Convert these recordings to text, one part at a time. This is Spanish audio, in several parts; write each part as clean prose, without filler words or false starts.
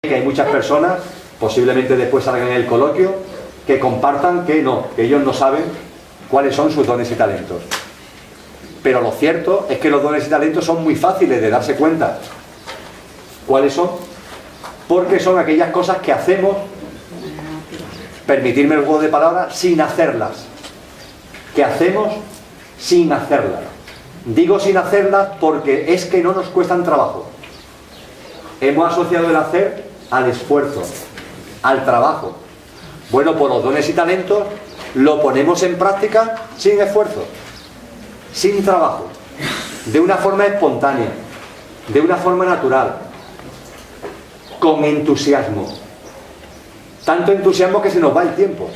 Que hay muchas personas, posiblemente después salgan en el coloquio, que compartan que no, que ellos no saben cuáles son sus dones y talentos. Pero lo cierto es que los dones y talentos son muy fáciles de darse cuenta. ¿Cuáles son? Porque son aquellas cosas que hacemos, permitirme el juego de palabras, sin hacerlas. Que hacemos sin hacerlas. Digo sin hacerlas porque es que no nos cuestan trabajo. Hemos asociado el hacer al esfuerzo, al trabajo. Bueno, pues los dones y talentos lo ponemos en práctica sin esfuerzo, sin trabajo, de una forma espontánea, de una forma natural, con entusiasmo. Tanto entusiasmo que se nos va el tiempo.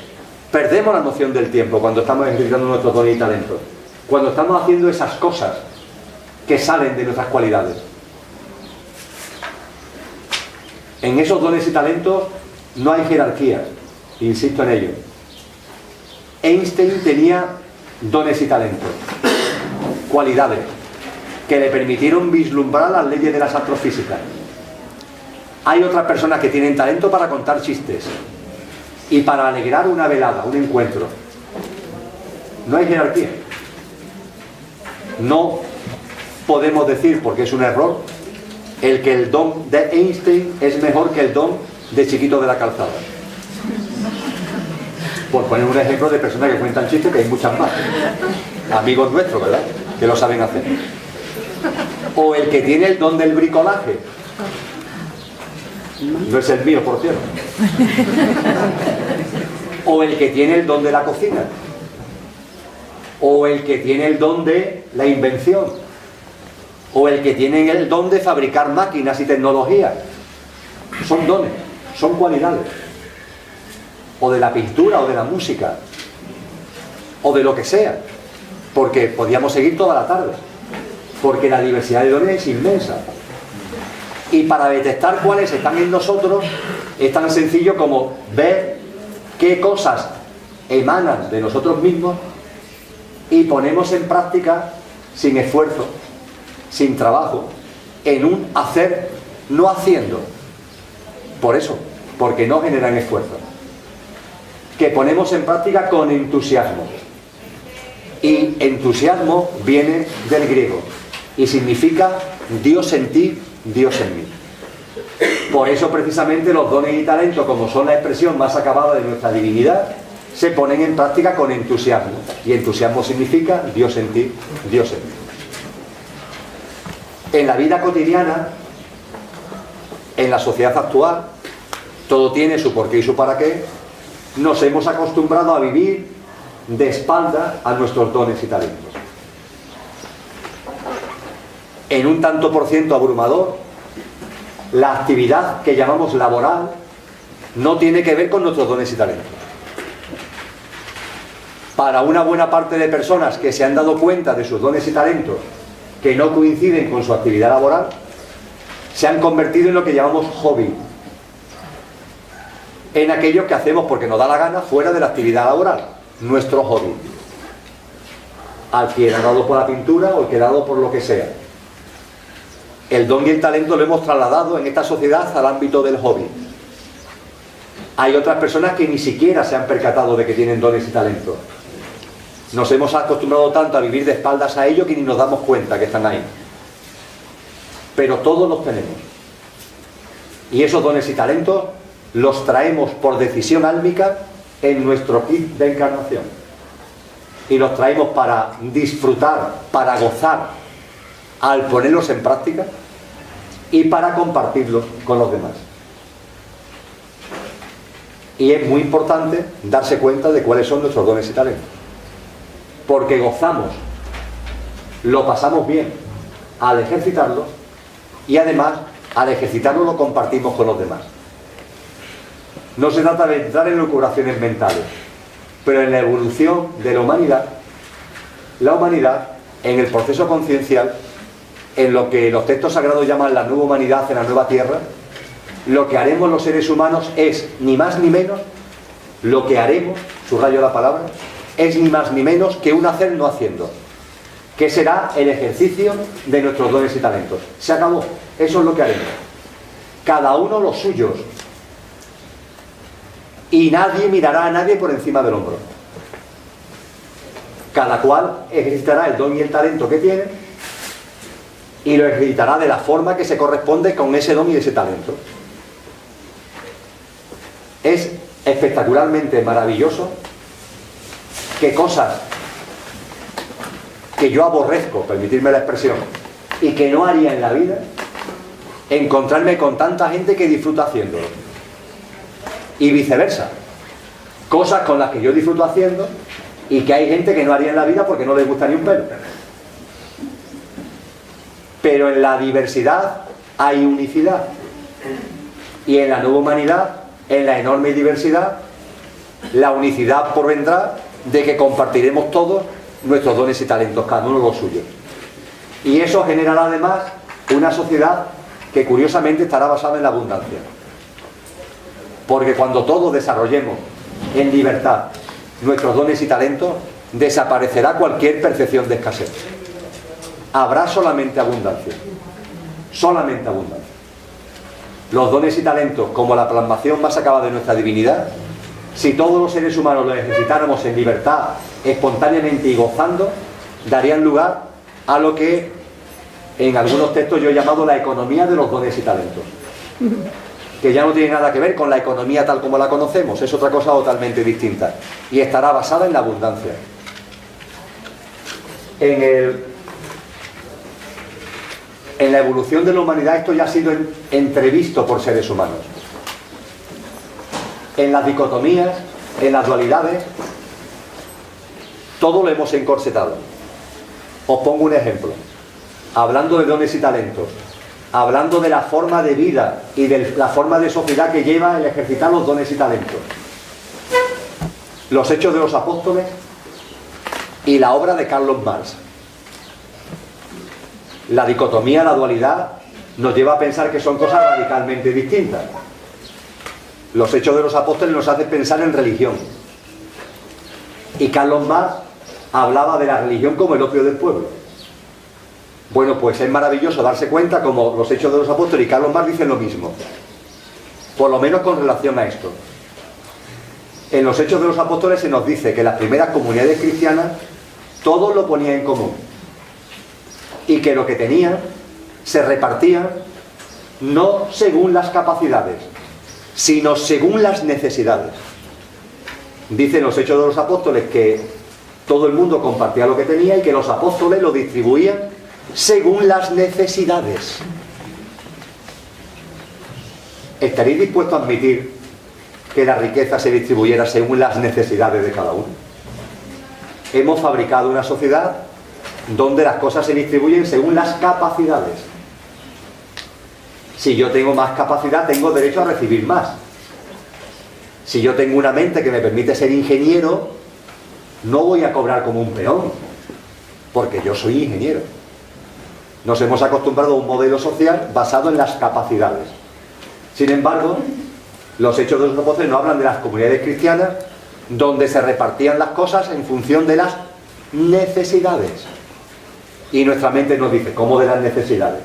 Perdemos la noción del tiempo cuando estamos ejercitando nuestros dones y talentos, cuando estamos haciendo esas cosas que salen de nuestras cualidades. En esos dones y talentos no hay jerarquía, insisto en ello. Einstein tenía dones y talentos, cualidades, que le permitieron vislumbrar las leyes de las astrofísicas. Hay otras personas que tienen talento para contar chistes y para alegrar una velada, un encuentro. No hay jerarquía. No podemos decir, porque es un error, el que el don de Einstein es mejor que el don de Chiquito de la Calzada. Por poner un ejemplo de personas que cuentan chistes, que hay muchas más. Amigos nuestros, ¿verdad? Que lo saben hacer. O el que tiene el don del bricolaje. No es el mío, por cierto. O el que tiene el don de la cocina. O el que tiene el don de la invención. O el que tiene el don de fabricar máquinas y tecnología. Son dones, son cualidades. O de la pintura, o de la música, o de lo que sea. Porque podíamos seguir toda la tarde. Porque la diversidad de dones es inmensa. Y para detectar cuáles están en nosotros, es tan sencillo como ver qué cosas emanan de nosotros mismos y ponemos en práctica sin esfuerzo, sin trabajo, en un hacer, no haciendo. Por eso, porque no generan esfuerzo. Que ponemos en práctica con entusiasmo. Y entusiasmo viene del griego y significa Dios en ti, Dios en mí. Por eso precisamente los dones y talentos, como son la expresión más acabada de nuestra divinidad, se ponen en práctica con entusiasmo. Y entusiasmo significa Dios en ti, Dios en mí. En la vida cotidiana, en la sociedad actual, todo tiene su porqué y su para qué. Nos hemos acostumbrado a vivir de espalda a nuestros dones y talentos. En un tanto por ciento abrumador, la actividad que llamamos laboral no tiene que ver con nuestros dones y talentos. Para una buena parte de personas que se han dado cuenta de sus dones y talentos que no coinciden con su actividad laboral, se han convertido en lo que llamamos hobby. En aquello que hacemos porque nos da la gana fuera de la actividad laboral, nuestro hobby. Al que ha dado por la pintura o el que ha dado por lo que sea. El don y el talento lo hemos trasladado en esta sociedad al ámbito del hobby. Hay otras personas que ni siquiera se han percatado de que tienen dones y talentos. Nos hemos acostumbrado tanto a vivir de espaldas a ello que ni nos damos cuenta que están ahí. Pero todos los tenemos. Y esos dones y talentos los traemos por decisión álmica en nuestro kit de encarnación. Y los traemos para disfrutar, para gozar, al ponerlos en práctica y para compartirlos con los demás. Y es muy importante darse cuenta de cuáles son nuestros dones y talentos. Porque gozamos, lo pasamos bien al ejercitarlo y además al ejercitarlo lo compartimos con los demás. No se trata de entrar en locuraciones mentales, pero en la evolución de la humanidad, en el proceso conciencial, en lo que los textos sagrados llaman la nueva humanidad en la nueva tierra, lo que haremos los seres humanos es, ni más ni menos, lo que haremos, subrayo la palabra, es ni más ni menos que un hacer no haciendo, que será el ejercicio de nuestros dones y talentos. Se acabó, eso es lo que haremos. cada uno los suyos, y nadie mirará a nadie por encima del hombro. Cada cual ejercitará el don y el talento que tiene y lo ejercitará de la forma que se corresponde con ese don y ese talento. Es espectacularmente maravilloso que cosas que yo aborrezco, permitirme la expresión, y que no haría en la vida, encontrarme con tanta gente que disfruta haciéndolo. Y viceversa. Cosas con las que yo disfruto haciendo y que hay gente que no haría en la vida porque no les gusta ni un pelo. Pero en la diversidad hay unicidad. Y en la nueva humanidad, en la enorme diversidad, la unicidad provendrá de que compartiremos todos nuestros dones y talentos, cada uno los suyos. Y eso generará además una sociedad que curiosamente estará basada en la abundancia. Porque cuando todos desarrollemos en libertad nuestros dones y talentos, desaparecerá cualquier percepción de escasez. Habrá solamente abundancia. Solamente abundancia. Los dones y talentos, como la plasmación más acabada de nuestra divinidad, si todos los seres humanos los ejercitáramos en libertad, espontáneamente y gozando, darían lugar a lo que en algunos textos yo he llamado la economía de los dones y talentos, que ya no tiene nada que ver con la economía tal como la conocemos, es otra cosa totalmente distinta, y estará basada en la abundancia. En la evolución de la humanidad esto ya ha sido entrevisto por seres humanos. En las dicotomías, en las dualidades, todo lo hemos encorsetado. Os pongo un ejemplo. Hablando de dones y talentos, hablando de la forma de vida y de la forma de sociedad que lleva el ejercitar los dones y talentos. Los Hechos de los Apóstoles y la obra de Carlos Marx. La dicotomía, la dualidad, nos lleva a pensar que son cosas radicalmente distintas. Los Hechos de los Apóstoles nos hacen pensar en religión. Y Carlos Marx hablaba de la religión como el opio del pueblo. Bueno, pues es maravilloso darse cuenta como los Hechos de los Apóstoles y Carlos Marx dicen lo mismo. Por lo menos con relación a esto. En los Hechos de los Apóstoles se nos dice que las primeras comunidades cristianas todos lo ponían en común. Y que lo que tenían se repartían no según las capacidades, sino según las necesidades. Dicen los Hechos de los Apóstoles que todo el mundo compartía lo que tenía y que los apóstoles lo distribuían según las necesidades. ¿Estaréis dispuestos a admitir que la riqueza se distribuyera según las necesidades de cada uno? Hemos fabricado una sociedad donde las cosas se distribuyen según las capacidades. Si yo tengo más capacidad, tengo derecho a recibir más. Si yo tengo una mente que me permite ser ingeniero, no voy a cobrar como un peón, porque yo soy ingeniero. Nos hemos acostumbrado a un modelo social basado en las capacidades. Sin embargo, los Hechos de los Apóstoles no hablan de las comunidades cristianas donde se repartían las cosas en función de las necesidades. Y nuestra mente nos dice, ¿cómo de las necesidades?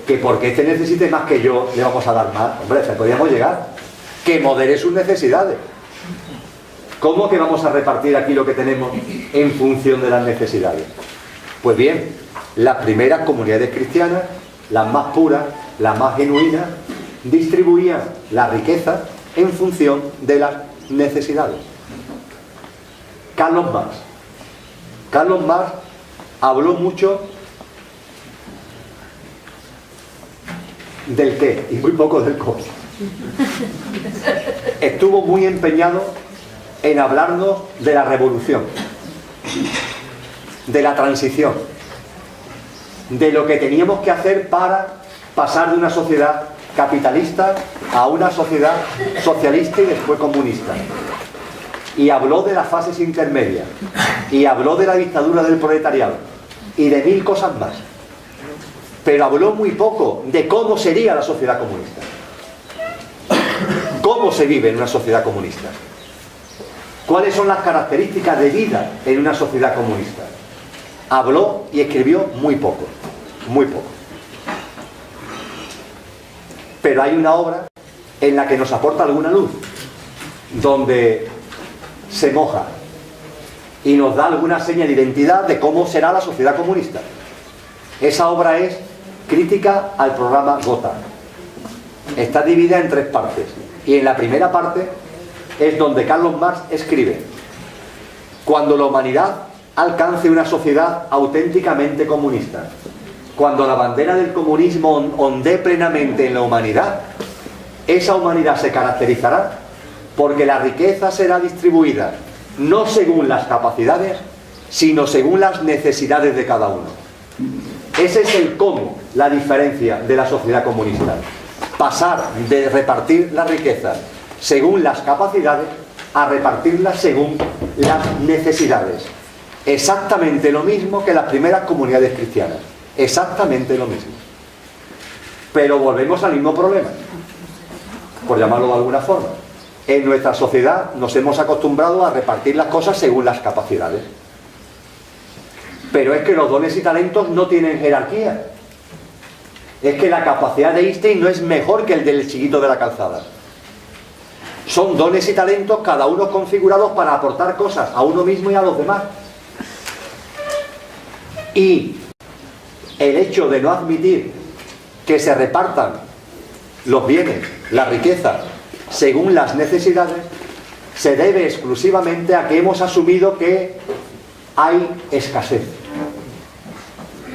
Que porque este necesite más que yo, le vamos a dar más. Hombre, se podríamos llegar. Que modere sus necesidades. ¿Cómo que vamos a repartir aquí lo que tenemos en función de las necesidades? Pues bien, las primeras comunidades cristianas, las más puras, las más genuinas, distribuían la riqueza en función de las necesidades. Carlos Marx. Carlos Marx habló mucho del qué y muy poco del cómo. Estuvo muy empeñado en hablarnos de la revolución, de la transición, de lo que teníamos que hacer para pasar de una sociedad capitalista a una sociedad socialista y después comunista. Y habló de las fases intermedias, y habló de la dictadura del proletariado, y de 1000 cosas más. Pero habló muy poco de cómo sería la sociedad comunista. ¿Cómo se vive en una sociedad comunista? ¿Cuáles son las características de vida en una sociedad comunista? Habló y escribió muy poco, muy poco. Pero hay una obra en la que nos aporta alguna luz, donde se moja y nos da alguna seña de identidad de cómo será la sociedad comunista. Esa obra es Crítica al programa Gotha. Está dividida en 3 partes. Y en la primera parte es donde Carlos Marx escribe: cuando la humanidad alcance una sociedad auténticamente comunista, cuando la bandera del comunismo ondee plenamente en la humanidad, esa humanidad se caracterizará porque la riqueza será distribuida no según las capacidades, sino según las necesidades de cada uno. Ese es el cómo, la diferencia de la sociedad comunista. Pasar de repartir la riqueza según las capacidades a repartirla según las necesidades. Exactamente lo mismo que las primeras comunidades cristianas. Exactamente lo mismo. Pero volvemos al mismo problema, por llamarlo de alguna forma. En nuestra sociedad nos hemos acostumbrado a repartir las cosas según las capacidades. Pero es que los dones y talentos no tienen jerarquía. Es que la capacidad de Einstein no es mejor que el del chiquito de la calzada. Son dones y talentos, cada uno configurados para aportar cosas a uno mismo y a los demás. Y el hecho de no admitir que se repartan los bienes, la riqueza, según las necesidades, se debe exclusivamente a que hemos asumido que hay escasez.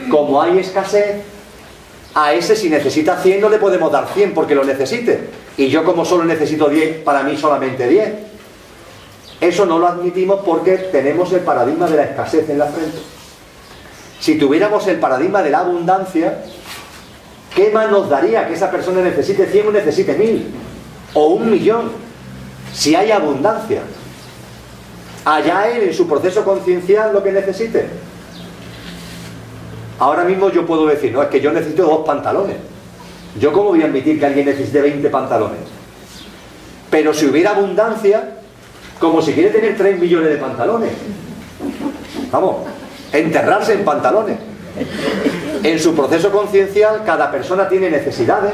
Como hay escasez, a ese si necesita 100 no le podemos dar 100 porque lo necesite. Y yo como solo necesito 10, para mí solamente 10. Eso no lo admitimos porque tenemos el paradigma de la escasez en la frente. Si tuviéramos el paradigma de la abundancia, ¿qué más nos daría que esa persona necesite 100 o necesite 1000? O 1.000.000, si hay abundancia. Allá él en su proceso conciencial lo que necesite. Ahora mismo yo puedo decir, no, es que yo necesito 2 pantalones. ¿Yo cómo voy a admitir que alguien necesite 20 pantalones? Pero si hubiera abundancia, como si quiere tener 3 millones de pantalones. Vamos, enterrarse en pantalones. En su proceso conciencial cada persona tiene necesidades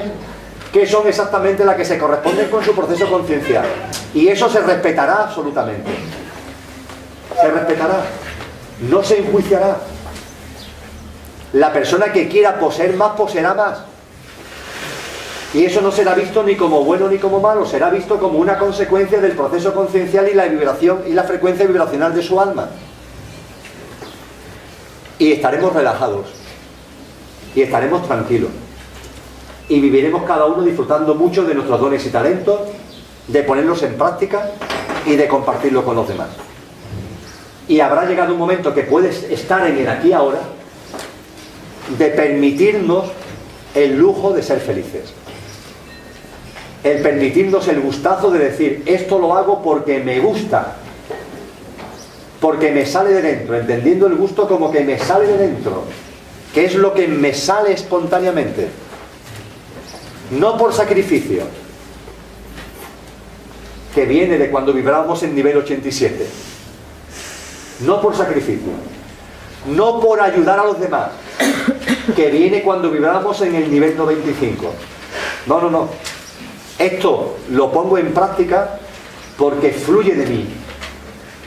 que son exactamente las que se corresponden con su proceso conciencial. Y eso se respetará absolutamente. Se respetará. No se enjuiciará. La persona que quiera poseer más, poseerá más. Y eso no será visto ni como bueno ni como malo, será visto como una consecuencia del proceso conciencial y la vibración y la frecuencia vibracional de su alma. Y estaremos relajados. Y estaremos tranquilos. Y viviremos cada uno disfrutando mucho de nuestros dones y talentos, de ponerlos en práctica y de compartirlo con los demás. Y habrá llegado un momento que puedes estar en el aquí y ahora, de permitirnos el lujo de ser felices. El permitirnos el gustazo de decir, esto lo hago porque me gusta, porque me sale de dentro, entendiendo el gusto como que me sale de dentro, que es lo que me sale espontáneamente. No por sacrificio, que viene de cuando vibrábamos en nivel 87. No por sacrificio. No por ayudar a los demás, que viene cuando vibrábamos en el nivel 95. No, no, no. Esto lo pongo en práctica porque fluye de mí,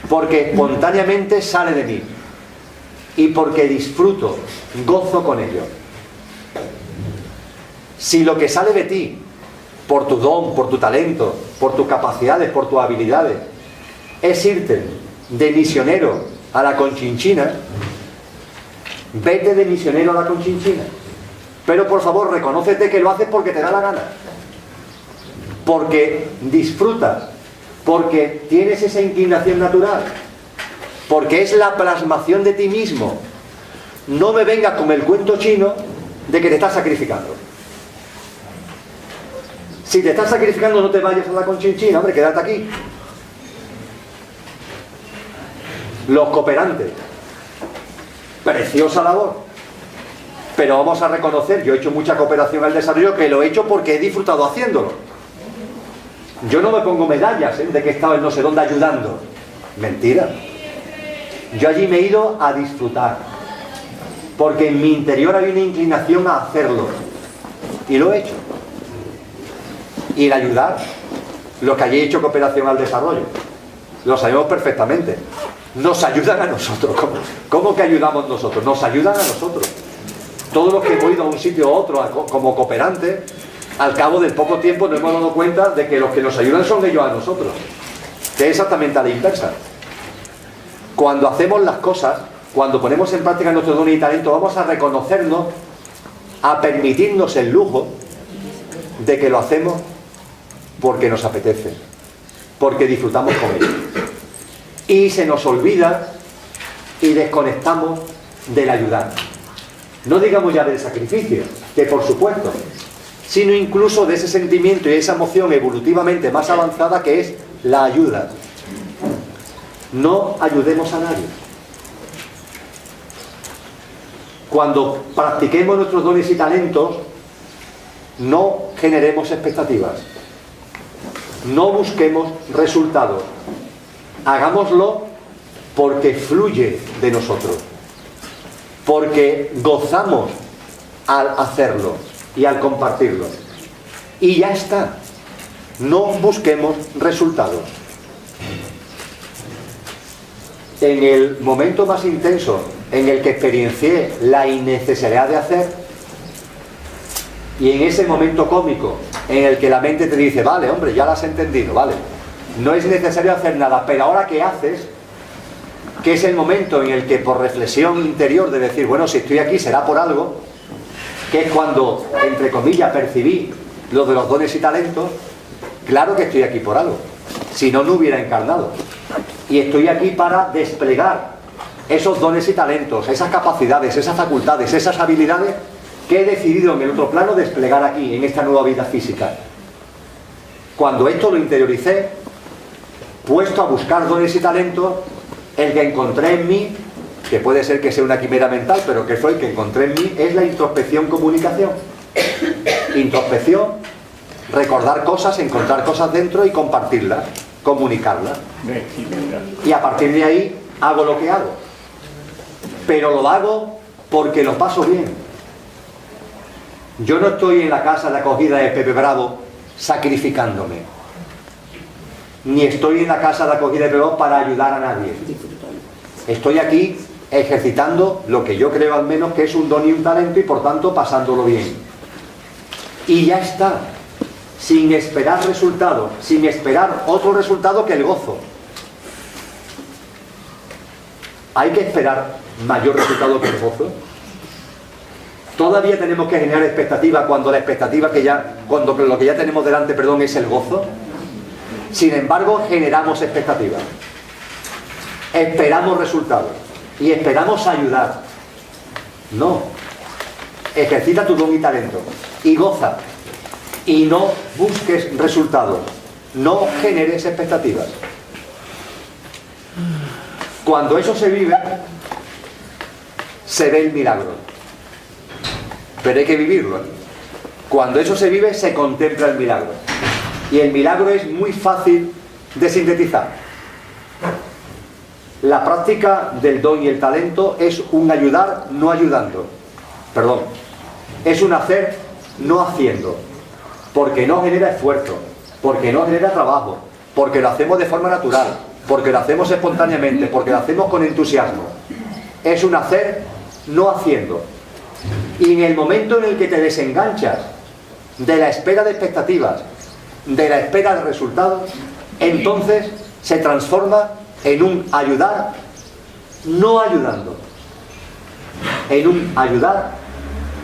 porque espontáneamente sale de mí y porque disfruto, gozo con ello. Si lo que sale de ti, por tu don, por tu talento, por tus capacidades, por tus habilidades, es irte de misionero a la Conchinchina, vete de misionero a la Conchinchina. Pero por favor, reconócete que lo haces porque te da la gana, porque disfrutas, porque tienes esa inclinación natural, porque es la plasmación de ti mismo. No me vengas con el cuento chino de que te estás sacrificando. Si te estás sacrificando, no te vayas a la Conchinchina, hombre, quédate aquí. Los cooperantes, preciosa labor, pero vamos a reconocer, yo he hecho mucha cooperación al desarrollo, que lo he hecho porque he disfrutado haciéndolo. Yo no me pongo medallas de que he estado en no sé dónde ayudando. Mentira. Yo allí me he ido a disfrutar, porque en mi interior hay una inclinación a hacerlo, y lo he hecho. Y el ayudar, los que hayáis hecho cooperación al desarrollo, lo sabemos perfectamente. Nos ayudan a nosotros. ¿Cómo que ayudamos nosotros? Nos ayudan a nosotros. Todos los que hemos ido a un sitio u otro como cooperantes, al cabo del poco tiempo nos hemos dado cuenta de que los que nos ayudan son ellos a nosotros. Que es exactamente a la inversa. Cuando hacemos las cosas, cuando ponemos en práctica nuestro don y talento, vamos a reconocernos, a permitirnos el lujo de que lo hacemos porque nos apetece, porque disfrutamos con ello. Y se nos olvida y desconectamos del ayudar. No digamos ya del sacrificio, que por supuesto, sino incluso de ese sentimiento y esa emoción evolutivamente más avanzada que es la ayuda. No ayudemos a nadie. Cuando practiquemos nuestros dones y talentos, no generemos expectativas. No busquemos resultados. Hagámoslo porque fluye de nosotros. Porque gozamos al hacerlo y al compartirlo. Y ya está. No busquemos resultados. En el momento más intenso en el que experiencié la innecesidad de hacer, y en ese momento cómico en el que la mente te dice, vale, hombre, ya lo has entendido, vale, no es necesario hacer nada, pero ahora ¿qué haces? Que es el momento en el que por reflexión interior de decir, bueno, si estoy aquí será por algo, que es cuando, entre comillas, percibí lo de los dones y talentos. Claro que estoy aquí por algo, si no, no hubiera encarnado. Y estoy aquí para desplegar esos dones y talentos, esas capacidades, esas facultades, esas habilidades que he decidido en el otro plano desplegar aquí, en esta nueva vida física. Cuando esto lo interioricé, puesto a buscar dones y talentos, el que encontré en mí, que puede ser que sea una quimera mental, pero que fue el que encontré en mí, es la introspección-comunicación. Introspección, recordar cosas, encontrar cosas dentro y compartirlas, comunicarlas. Y a partir de ahí hago lo que hago. Pero lo hago porque lo paso bien. Yo no estoy en la casa de acogida de Pepe Bravo sacrificándome. Ni estoy en la casa de acogida de Pepe Bravo para ayudar a nadie. Estoy aquí ejercitando lo que yo creo al menos que es un don y un talento, y por tanto pasándolo bien. Y ya está. Sin esperar resultados, sin esperar otro resultado que el gozo. ¿Hay que esperar mayor resultado que el gozo? ¿Todavía tenemos que generar expectativa cuando la expectativa cuando lo que ya tenemos delante, perdón, es el gozo? Sin embargo, generamos expectativas. Esperamos resultados. Y esperamos ayudar. No. Ejercita tu don y talento. Y goza. Y no busques resultados. No generes expectativas. Cuando eso se vive, se ve el milagro. Pero hay que vivirlo. Cuando eso se vive, se contempla el milagro. Y el milagro es muy fácil de sintetizar. La práctica del don y el talento es un ayudar no ayudando. Perdón. Es un hacer no haciendo. Porque no genera esfuerzo. Porque no genera trabajo. Porque lo hacemos de forma natural. Porque lo hacemos espontáneamente. Porque lo hacemos con entusiasmo. Es un hacer no haciendo. Y en el momento en el que te desenganchas de la espera de expectativas, de la espera de resultados, entonces se transforma en un ayudar no ayudando. En un ayudar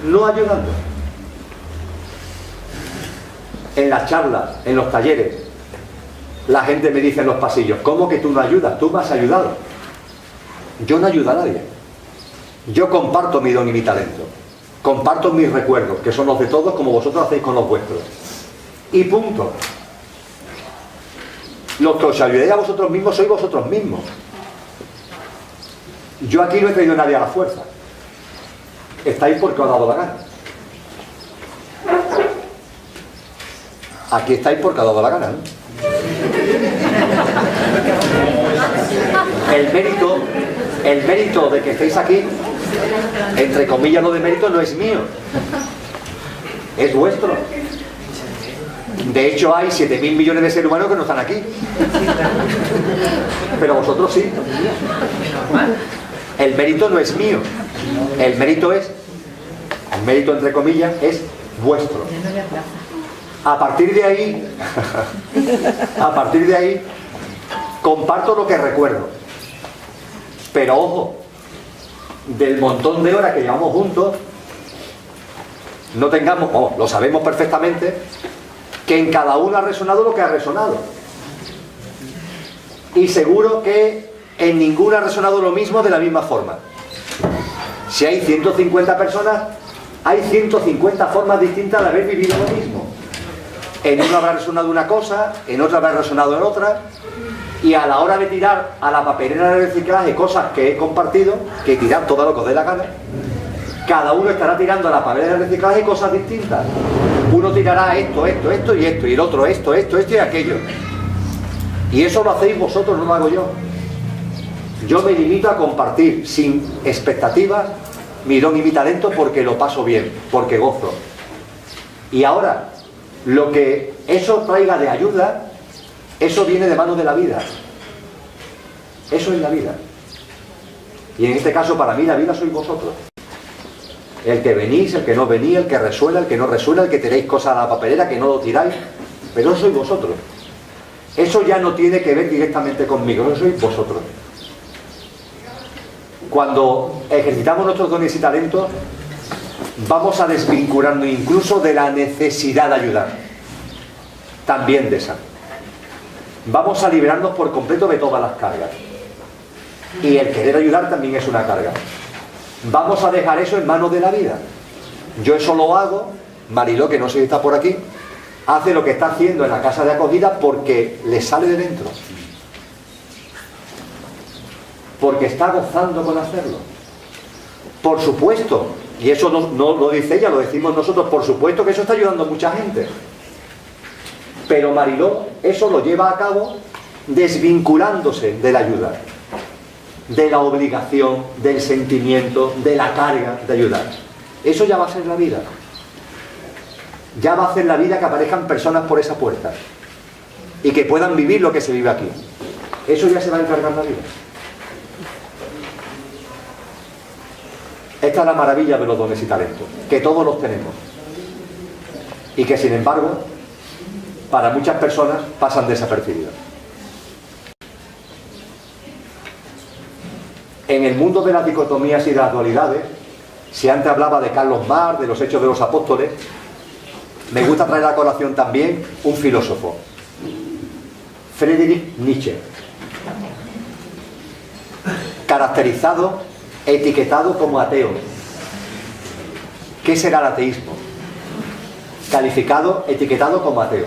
no ayudando. En las charlas, en los talleres, la gente me dice en los pasillos, ¿cómo que tú no ayudas? Tú me has ayudado. Yo no ayudo a nadie. Yo comparto mi don y mi talento. Comparto mis recuerdos, que son los de todos, como vosotros hacéis con los vuestros. Y punto. Los que os ayudéis a vosotros mismos sois vosotros mismos. Yo aquí no he traído a nadie a la fuerza. Estáis porque os ha dado la gana. Aquí estáis porque os ha dado la gana, ¿no? El mérito de que estéis aquí, entre comillas lo de mérito, no es mío. Es vuestro. De hecho, hay 7.000 millones de seres humanos que no están aquí. Pero vosotros sí. El mérito no es mío. El mérito entre comillas, es vuestro. A partir de ahí, comparto lo que recuerdo. Pero ojo, del montón de horas que llevamos juntos, no tengamos, lo sabemos perfectamente, que en cada uno ha resonado lo que ha resonado. Y seguro que en ninguna ha resonado lo mismo de la misma forma. Si hay 150 personas, hay 150 formas distintas de haber vivido lo mismo. En uno habrá resonado una cosa, en otra habrá resonado en otra, y a la hora de tirar a la papelera de reciclaje cosas que he compartido, que tirar todo lo que os dé la gana, cada uno estará tirando a la papelera de reciclaje cosas distintas. Uno tirará esto y esto, y el otro esto y aquello. Y eso lo hacéis vosotros, no lo hago yo. Yo me limito a compartir sin expectativas mi don y mi talento porque lo paso bien, porque gozo. Y ahora, lo que eso traiga de ayuda, eso viene de mano de la vida. Eso es la vida. Y en este caso, para mí, la vida sois vosotros. El que venís, el que no venís, el que resuena, el que no resuena, el que tiráis cosas a la papelera, que no lo tiráis. Pero eso sois vosotros. Eso ya no tiene que ver directamente conmigo, eso sois vosotros. Cuando ejercitamos nuestros dones y talentos, vamos a desvincularnos incluso de la necesidad de ayudar. También de esa. Vamos a liberarnos por completo de todas las cargas. Y el querer ayudar también es una carga. Vamos a dejar eso en manos de la vida. Yo eso lo hago, Mariló, que no sé si está por aquí, hace lo que está haciendo en la casa de acogida porque le sale de dentro. Porque está gozando con hacerlo. Por supuesto, y eso no lo dice ella, lo decimos nosotros, por supuesto que eso está ayudando a mucha gente. Pero Mariló eso lo lleva a cabo desvinculándose de la ayuda, de la obligación, del sentimiento, de la carga de ayudar. Eso ya va a ser la vida. Ya va a ser la vida que aparezcan personas por esa puerta y que puedan vivir lo que se vive aquí. Eso ya se va a encargar la vida. Esta es la maravilla de los dones y talentos, que todos los tenemos y que sin embargo para muchas personas pasan desapercibidos. En el mundo de las dicotomías y de las dualidades, si antes hablaba de Carlos Marx, de los Hechos de los Apóstoles, me gusta traer a colación también un filósofo, Friedrich Nietzsche, caracterizado, etiquetado como ateo. ¿Qué será el ateísmo? Calificado, etiquetado como ateo.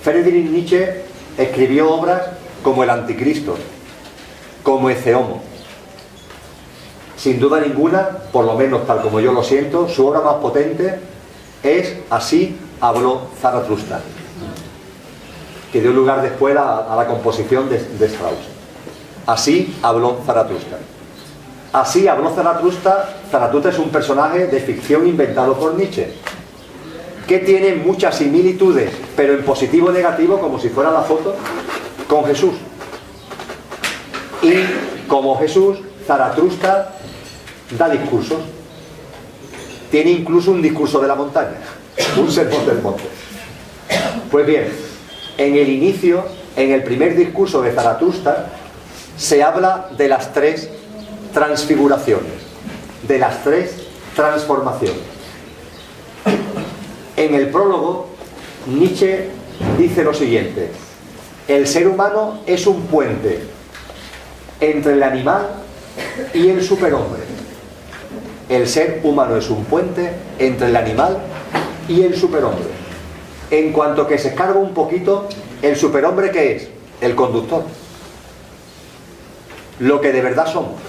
Friedrich Nietzsche escribió obras como El Anticristo, como Ecce Homo. Sin duda ninguna, por lo menos tal como yo lo siento, su obra más potente es Así habló Zaratustra, que dio lugar después a la composición de Strauss. Así habló Zaratustra. Así habló Zaratustra. Zaratustra es un personaje de ficción inventado por Nietzsche, que tiene muchas similitudes, pero en positivo y negativo, como si fuera la foto, con Jesús. Y como Jesús, Zaratustra da discursos. Tiene incluso un discurso de la montaña, un sermón del monte. Pues bien, en el inicio, en el primer discurso de Zaratustra, se habla de las tres transfiguraciones, de las tres transformaciones. En el prólogo, Nietzsche dice lo siguiente: el ser humano es un puente entre el animal y el superhombre. El ser humano es un puente entre el animal y el superhombre. En cuanto que se escarba un poquito, ¿el superhombre qué es? El conductor. Lo que de verdad somos.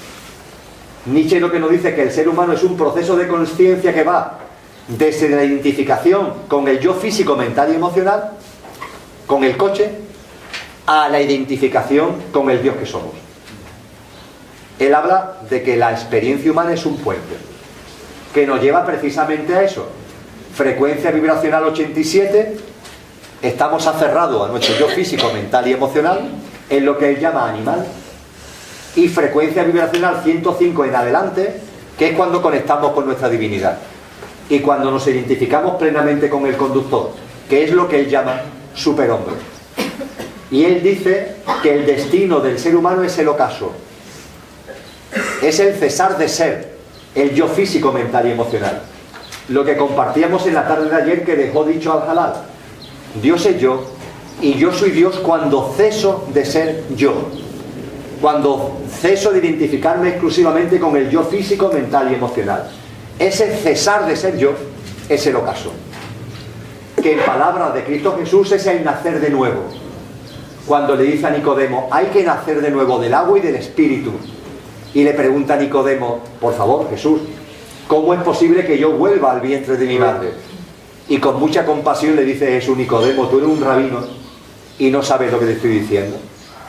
Nietzsche lo que nos dice es que el ser humano es un proceso de conciencia que va desde la identificación con el yo físico, mental y emocional, con el coche, a la identificación con el Dios que somos. Él habla de que la experiencia humana es un puente, que nos lleva precisamente a eso. Frecuencia vibracional 87, estamos aferrados a nuestro yo físico, mental y emocional, en lo que él llama animal, y frecuencia vibracional 105 en adelante, que es cuando conectamos con nuestra divinidad, y cuando nos identificamos plenamente con el conductor, que es lo que él llama superhombre. Y él dice que el destino del ser humano es el ocaso, es el cesar de ser el yo físico, mental y emocional. Lo que compartíamos en la tarde de ayer, que dejó dicho Al-Halal: Dios es yo, y yo soy Dios cuando ceso de ser yo, cuando ceso de identificarme exclusivamente con el yo físico, mental y emocional. Ese cesar de ser yo es el ocaso, que en palabras de Cristo Jesús es el nacer de nuevo. Cuando le dice a Nicodemo: hay que nacer de nuevo del agua y del espíritu, y le pregunta a Nicodemo: por favor, Jesús, ¿cómo es posible que yo vuelva al vientre de mi madre? Y con mucha compasión le dice Jesús: Nicodemo, tú eres un rabino y no sabes lo que te estoy diciendo,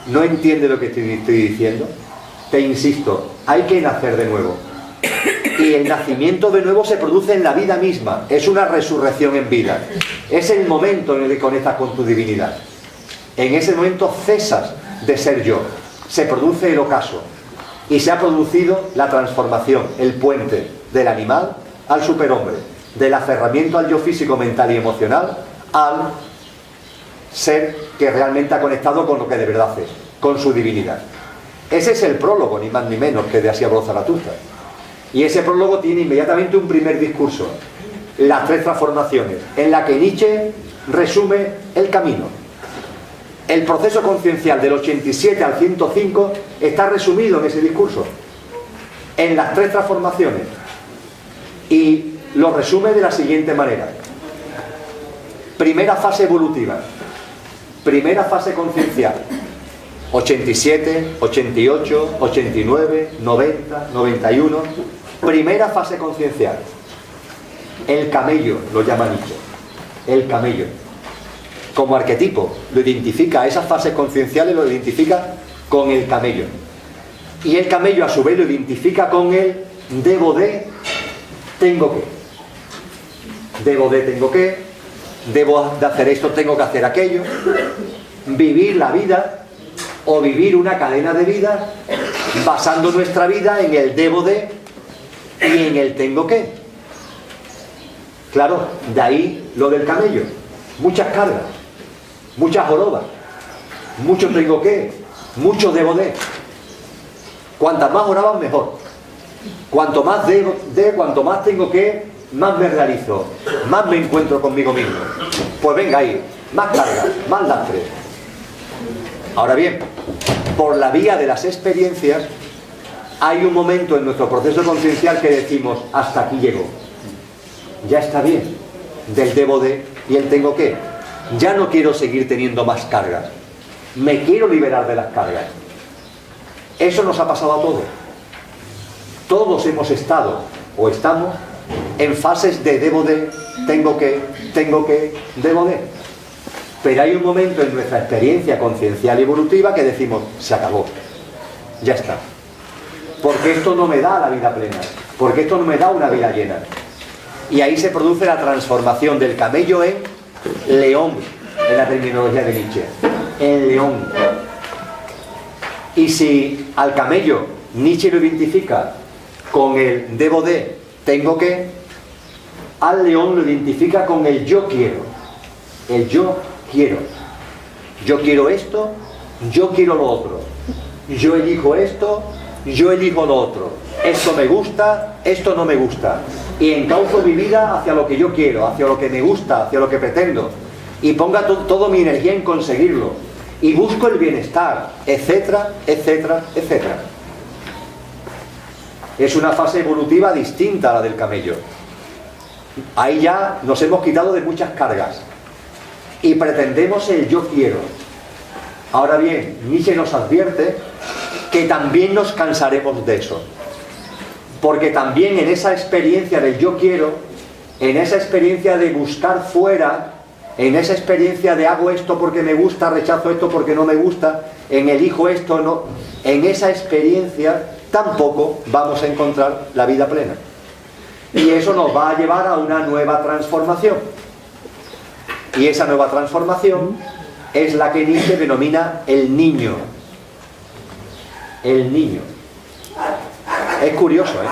no entiendes lo que te estoy diciendo. Te insisto, hay que nacer de nuevo. Y el nacimiento de nuevo se produce en la vida misma, es una resurrección en vida, es el momento en el que conectas con tu divinidad. En ese momento cesas de ser yo, se produce el ocaso, y se ha producido la transformación, el puente del animal al superhombre, del aferramiento al yo físico, mental y emocional, al ser que realmente ha conectado con lo que de verdad es, con su divinidad. Ese es el prólogo, ni más ni menos, que de Así habló Zaratustra. Y ese prólogo tiene inmediatamente un primer discurso, las tres transformaciones, en la que Nietzsche resume el camino. El proceso conciencial del 87 al 105 está resumido en ese discurso, en las tres transformaciones, y lo resume de la siguiente manera: primera fase evolutiva, primera fase conciencial, 87, 88, 89, 90, 91, primera fase conciencial. El camello lo llama Nietzsche, el camello. Como arquetipo, lo identifica a esas fases concienciales, lo identifica con el camello. Y el camello a su vez lo identifica con el debo de, tengo que. Debo de, tengo que. Debo de hacer esto, tengo que hacer aquello. Vivir la vida, o vivir una cadena de vida, basando nuestra vida en el debo de y en el tengo que. Claro, de ahí lo del camello. Muchas cargas, muchas jorobas, mucho tengo que, mucho debo de. Cuantas más jorobas, mejor. Cuanto más debo de, cuanto más tengo que, más me realizo, más me encuentro conmigo mismo. Pues venga ahí, más cargas, más lastre. Ahora bien, por la vía de las experiencias, hay un momento en nuestro proceso conciencial que decimos: hasta aquí llego, ya está bien, del debo de y el tengo que. Ya no quiero seguir teniendo más cargas, me quiero liberar de las cargas. Eso nos ha pasado a todos. Todos hemos estado o estamos en fases de debo de, tengo que, debo de. Pero hay un momento en nuestra experiencia conciencial y evolutiva que decimos: se acabó, ya está. Porque esto no me da la vida plena, porque esto no me da una vida llena. Y ahí se produce la transformación del camello en león, en la terminología de Nietzsche, en león. Y si al camello Nietzsche lo identifica con el debo de, tengo que, al león lo identifica con el yo quiero. El yo quiero. Yo quiero esto, yo quiero lo otro. Yo elijo esto, yo elijo lo otro. Esto me gusta, esto no me gusta. Y encauzo mi vida hacia lo que yo quiero, hacia lo que me gusta, hacia lo que pretendo. Y ponga toda mi energía en conseguirlo. Y busco el bienestar, etcétera, etcétera, etcétera. Es una fase evolutiva distinta a la del camello. Ahí ya nos hemos quitado de muchas cargas. Y pretendemos el yo quiero. Ahora bien, Nietzsche nos advierte que también nos cansaremos de eso. Porque también en esa experiencia del yo quiero, en esa experiencia de buscar fuera, en esa experiencia de hago esto porque me gusta, rechazo esto porque no me gusta, en elijo esto, no, en esa experiencia tampoco vamos a encontrar la vida plena. Y eso nos va a llevar a una nueva transformación. Y esa nueva transformación es la que Nietzsche denomina el niño. El niño. Es curioso, ¿eh?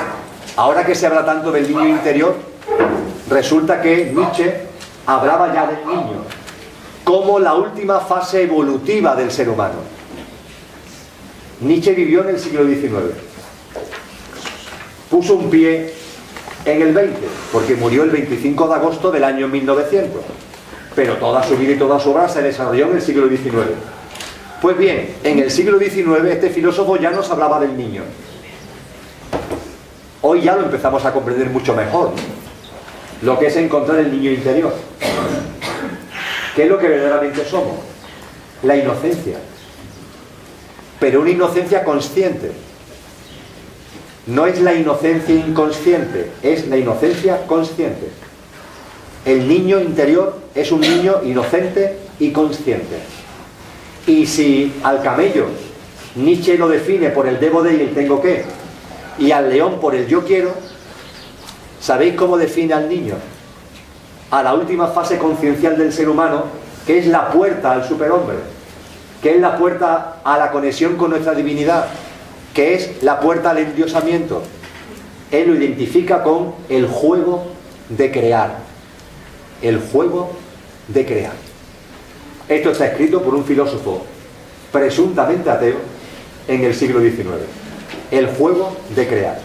Ahora que se habla tanto del niño interior, resulta que Nietzsche hablaba ya del niño como la última fase evolutiva del ser humano. Nietzsche vivió en el siglo XIX. Puso un pie en el 20, porque murió el 25 de agosto del año 1900. Pero toda su vida y toda su obra se desarrolló en el siglo XIX. Pues bien, en el siglo XIX este filósofo ya nos hablaba del niño. Hoy ya lo empezamos a comprender mucho mejor, lo que es encontrar el niño interior. ¿Qué es lo que verdaderamente somos? La inocencia. Pero una inocencia consciente. No es la inocencia inconsciente, es la inocencia consciente. El niño interior es un niño inocente y consciente. Y si al camello Nietzsche lo define por el debo de y el tengo que, y al león por el yo quiero, ¿sabéis cómo define al niño? A la última fase conciencial del ser humano, que es la puerta al superhombre, que es la puerta a la conexión con nuestra divinidad, que es la puerta al endiosamiento. Él lo identifica con el juego de crear. El juego de crear. Esto está escrito por un filósofo presuntamente ateo en el siglo XIX. El juego de crear.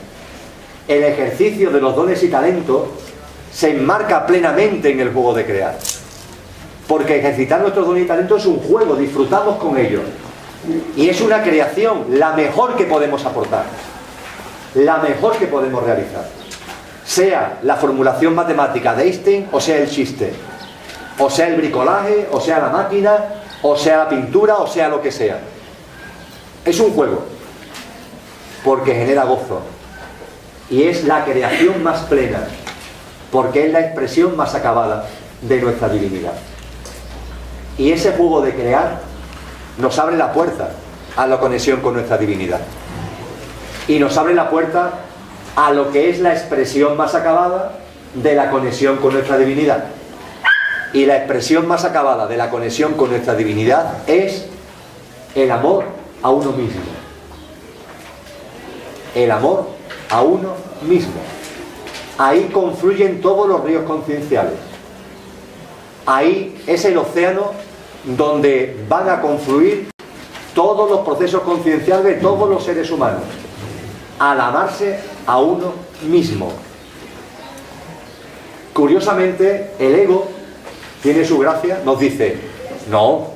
El ejercicio de los dones y talentos se enmarca plenamente en el juego de crear. Porque ejercitar nuestros dones y talentos es un juego, disfrutamos con ellos. Y es una creación, la mejor que podemos aportar. La mejor que podemos realizar. Sea la formulación matemática de Einstein, o sea el chiste, o sea el bricolaje, o sea la máquina, o sea la pintura, o sea lo que sea. Es un juego, porque genera gozo. Y es la creación más plena, porque es la expresión más acabada de nuestra divinidad. Y ese juego de crear nos abre la puerta a la conexión con nuestra divinidad. Y nos abre la puerta a lo que es la expresión más acabada de la conexión con nuestra divinidad. Y la expresión más acabada de la conexión con nuestra divinidad es el amor a uno mismo. El amor a uno mismo. Ahí confluyen todos los ríos concienciales. Ahí es el océano donde van a confluir todos los procesos concienciales de todos los seres humanos. Al amarse a uno mismo. Curiosamente, el ego tiene su gracia, nos dice, no,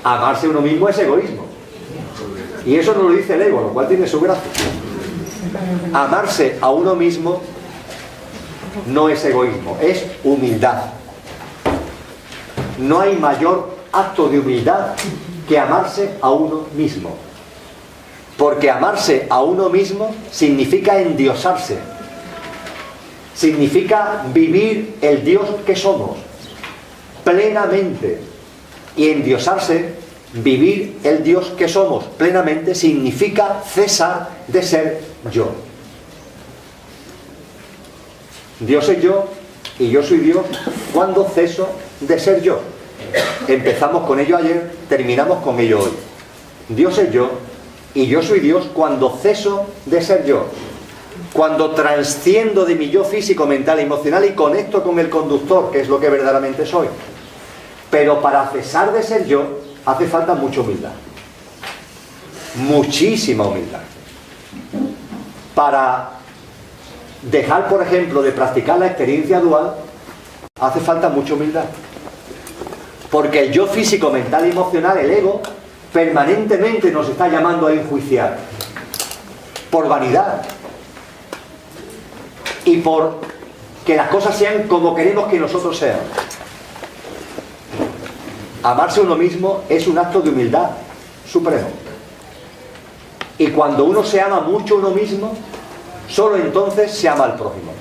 amarse a uno mismo es egoísmo. Y eso no lo dice el ego, lo cual tiene su gracia. Amarse a uno mismo no es egoísmo, es humildad. No hay mayor acto de humildad que amarse a uno mismo. Porque amarse a uno mismo significa endiosarse. Significa vivir el Dios que somos plenamente. Y endiosarse, vivir el Dios que somos plenamente, significa cesar de ser yo. Dios es yo y yo soy Dios cuando ceso de ser yo. Empezamos con ello ayer, terminamos con ello hoy. Dios es yo y yo soy Dios cuando ceso de ser yo. Cuando transciendo de mi yo físico, mental e emocional y conecto con el conductor, que es lo que verdaderamente soy. Pero para cesar de ser yo hace falta mucha humildad. Muchísima humildad. Para dejar, por ejemplo, de practicar la experiencia dual, hace falta mucha humildad. Porque el yo físico, mental y emocional, el ego, permanentemente nos está llamando a enjuiciar. Por vanidad. Y por que las cosas sean como queremos que nosotros sean. Amarse a uno mismo es un acto de humildad supremo. Y cuando uno se ama mucho a uno mismo, solo entonces se ama al prójimo.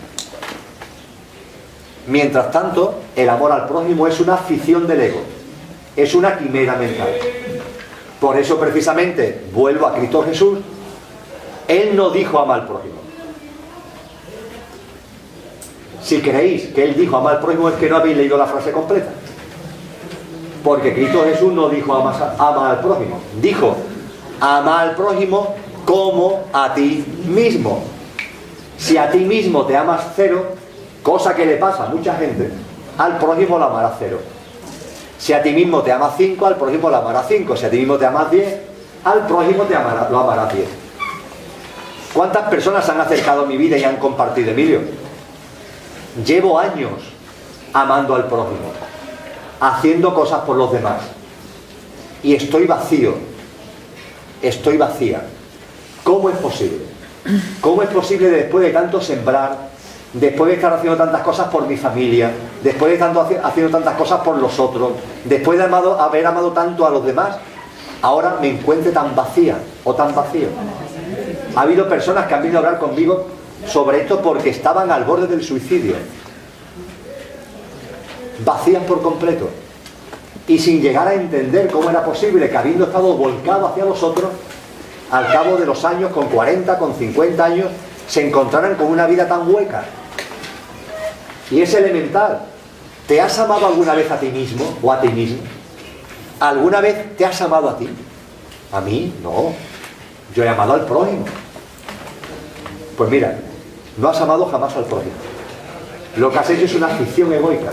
Mientras tanto, el amor al prójimo es una ficción del ego. Es una quimera mental. Por eso precisamente, vuelvo a Cristo Jesús, Él no dijo ama al prójimo. Si creéis que Él dijo ama al prójimo, es que no habéis leído la frase completa. Porque Cristo Jesús no dijo ama al prójimo, dijo ama al prójimo como a ti mismo. Si a ti mismo te amas 0, cosa que le pasa a mucha gente, al prójimo lo amarás 0. Si a ti mismo te amas 5, al prójimo lo amarás 5. Si a ti mismo te amas 10, al prójimo lo amarás 10. ¿Cuántas personas se han acercado a mi vida y han compartido? Emilio, llevo años amando al prójimo, haciendo cosas por los demás, y estoy vacío, estoy vacía. ¿Cómo es posible? ¿Cómo es posible después de tanto sembrar, después de estar haciendo tantas cosas por mi familia, después de estar haciendo tantas cosas por los otros, después de haber amado tanto a los demás, ahora me encuentre tan vacía o tan vacío? Ha habido personas que han venido a hablar conmigo sobre esto porque estaban al borde del suicidio, vacías por completo, y sin llegar a entender cómo era posible que, habiendo estado volcado hacia los otros, al cabo de los años, con 40, con 50 años, se encontraran con una vida tan hueca. Y es elemental. ¿Te has amado alguna vez a ti mismo o a ti mismo? ¿Alguna vez te has amado a ti? ¿A mí? No. Yo he amado al prójimo. Pues mira, no has amado jamás al prójimo. Lo que has hecho es una afición egoica.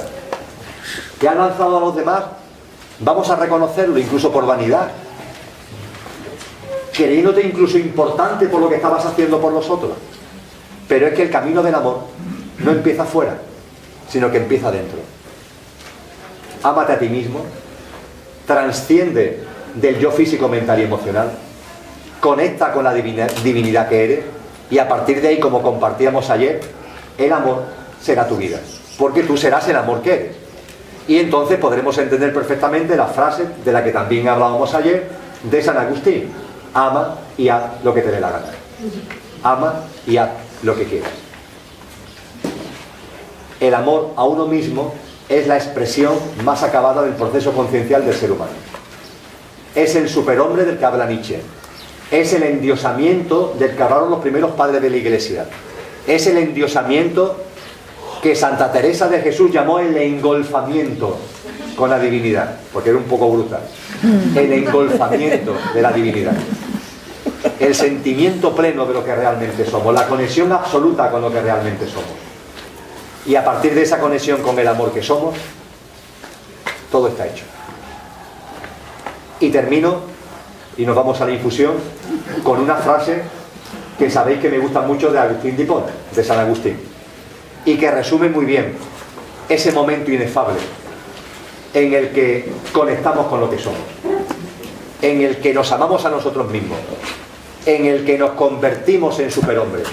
Te has lanzado a los demás, vamos a reconocerlo, incluso por vanidad, creyéndote incluso importante por lo que estabas haciendo por los otros. Pero es que el camino del amor no empieza afuera, sino que empieza dentro. Ámate a ti mismo, trasciende del yo físico, mental y emocional, conecta con la divinidad que eres, y a partir de ahí, como compartíamos ayer, el amor será tu vida, porque tú serás el amor que eres. Y entonces podremos entender perfectamente la frase de la que también hablábamos ayer, de San Agustín: ama y haz lo que te dé la gana. Ama y haz lo que quieras. El amor a uno mismo es la expresión más acabada del proceso conciencial del ser humano. Es el superhombre del que habla Nietzsche. Es el endiosamiento del que hablaron los primeros padres de la Iglesia. Es el endiosamiento que Santa Teresa de Jesús llamó el engolfamiento con la divinidad, porque era un poco brutal. El engolfamiento de la divinidad. El sentimiento pleno de lo que realmente somos, la conexión absoluta con lo que realmente somos. Y a partir de esa conexión con el amor que somos, todo está hecho. Y termino, y nos vamos a la infusión, con una frase que sabéis que me gusta mucho, de Agustín de Hipona, de San Agustín, y que resume muy bien ese momento inefable en el que conectamos con lo que somos, en el que nos amamos a nosotros mismos, en el que nos convertimos en superhombres.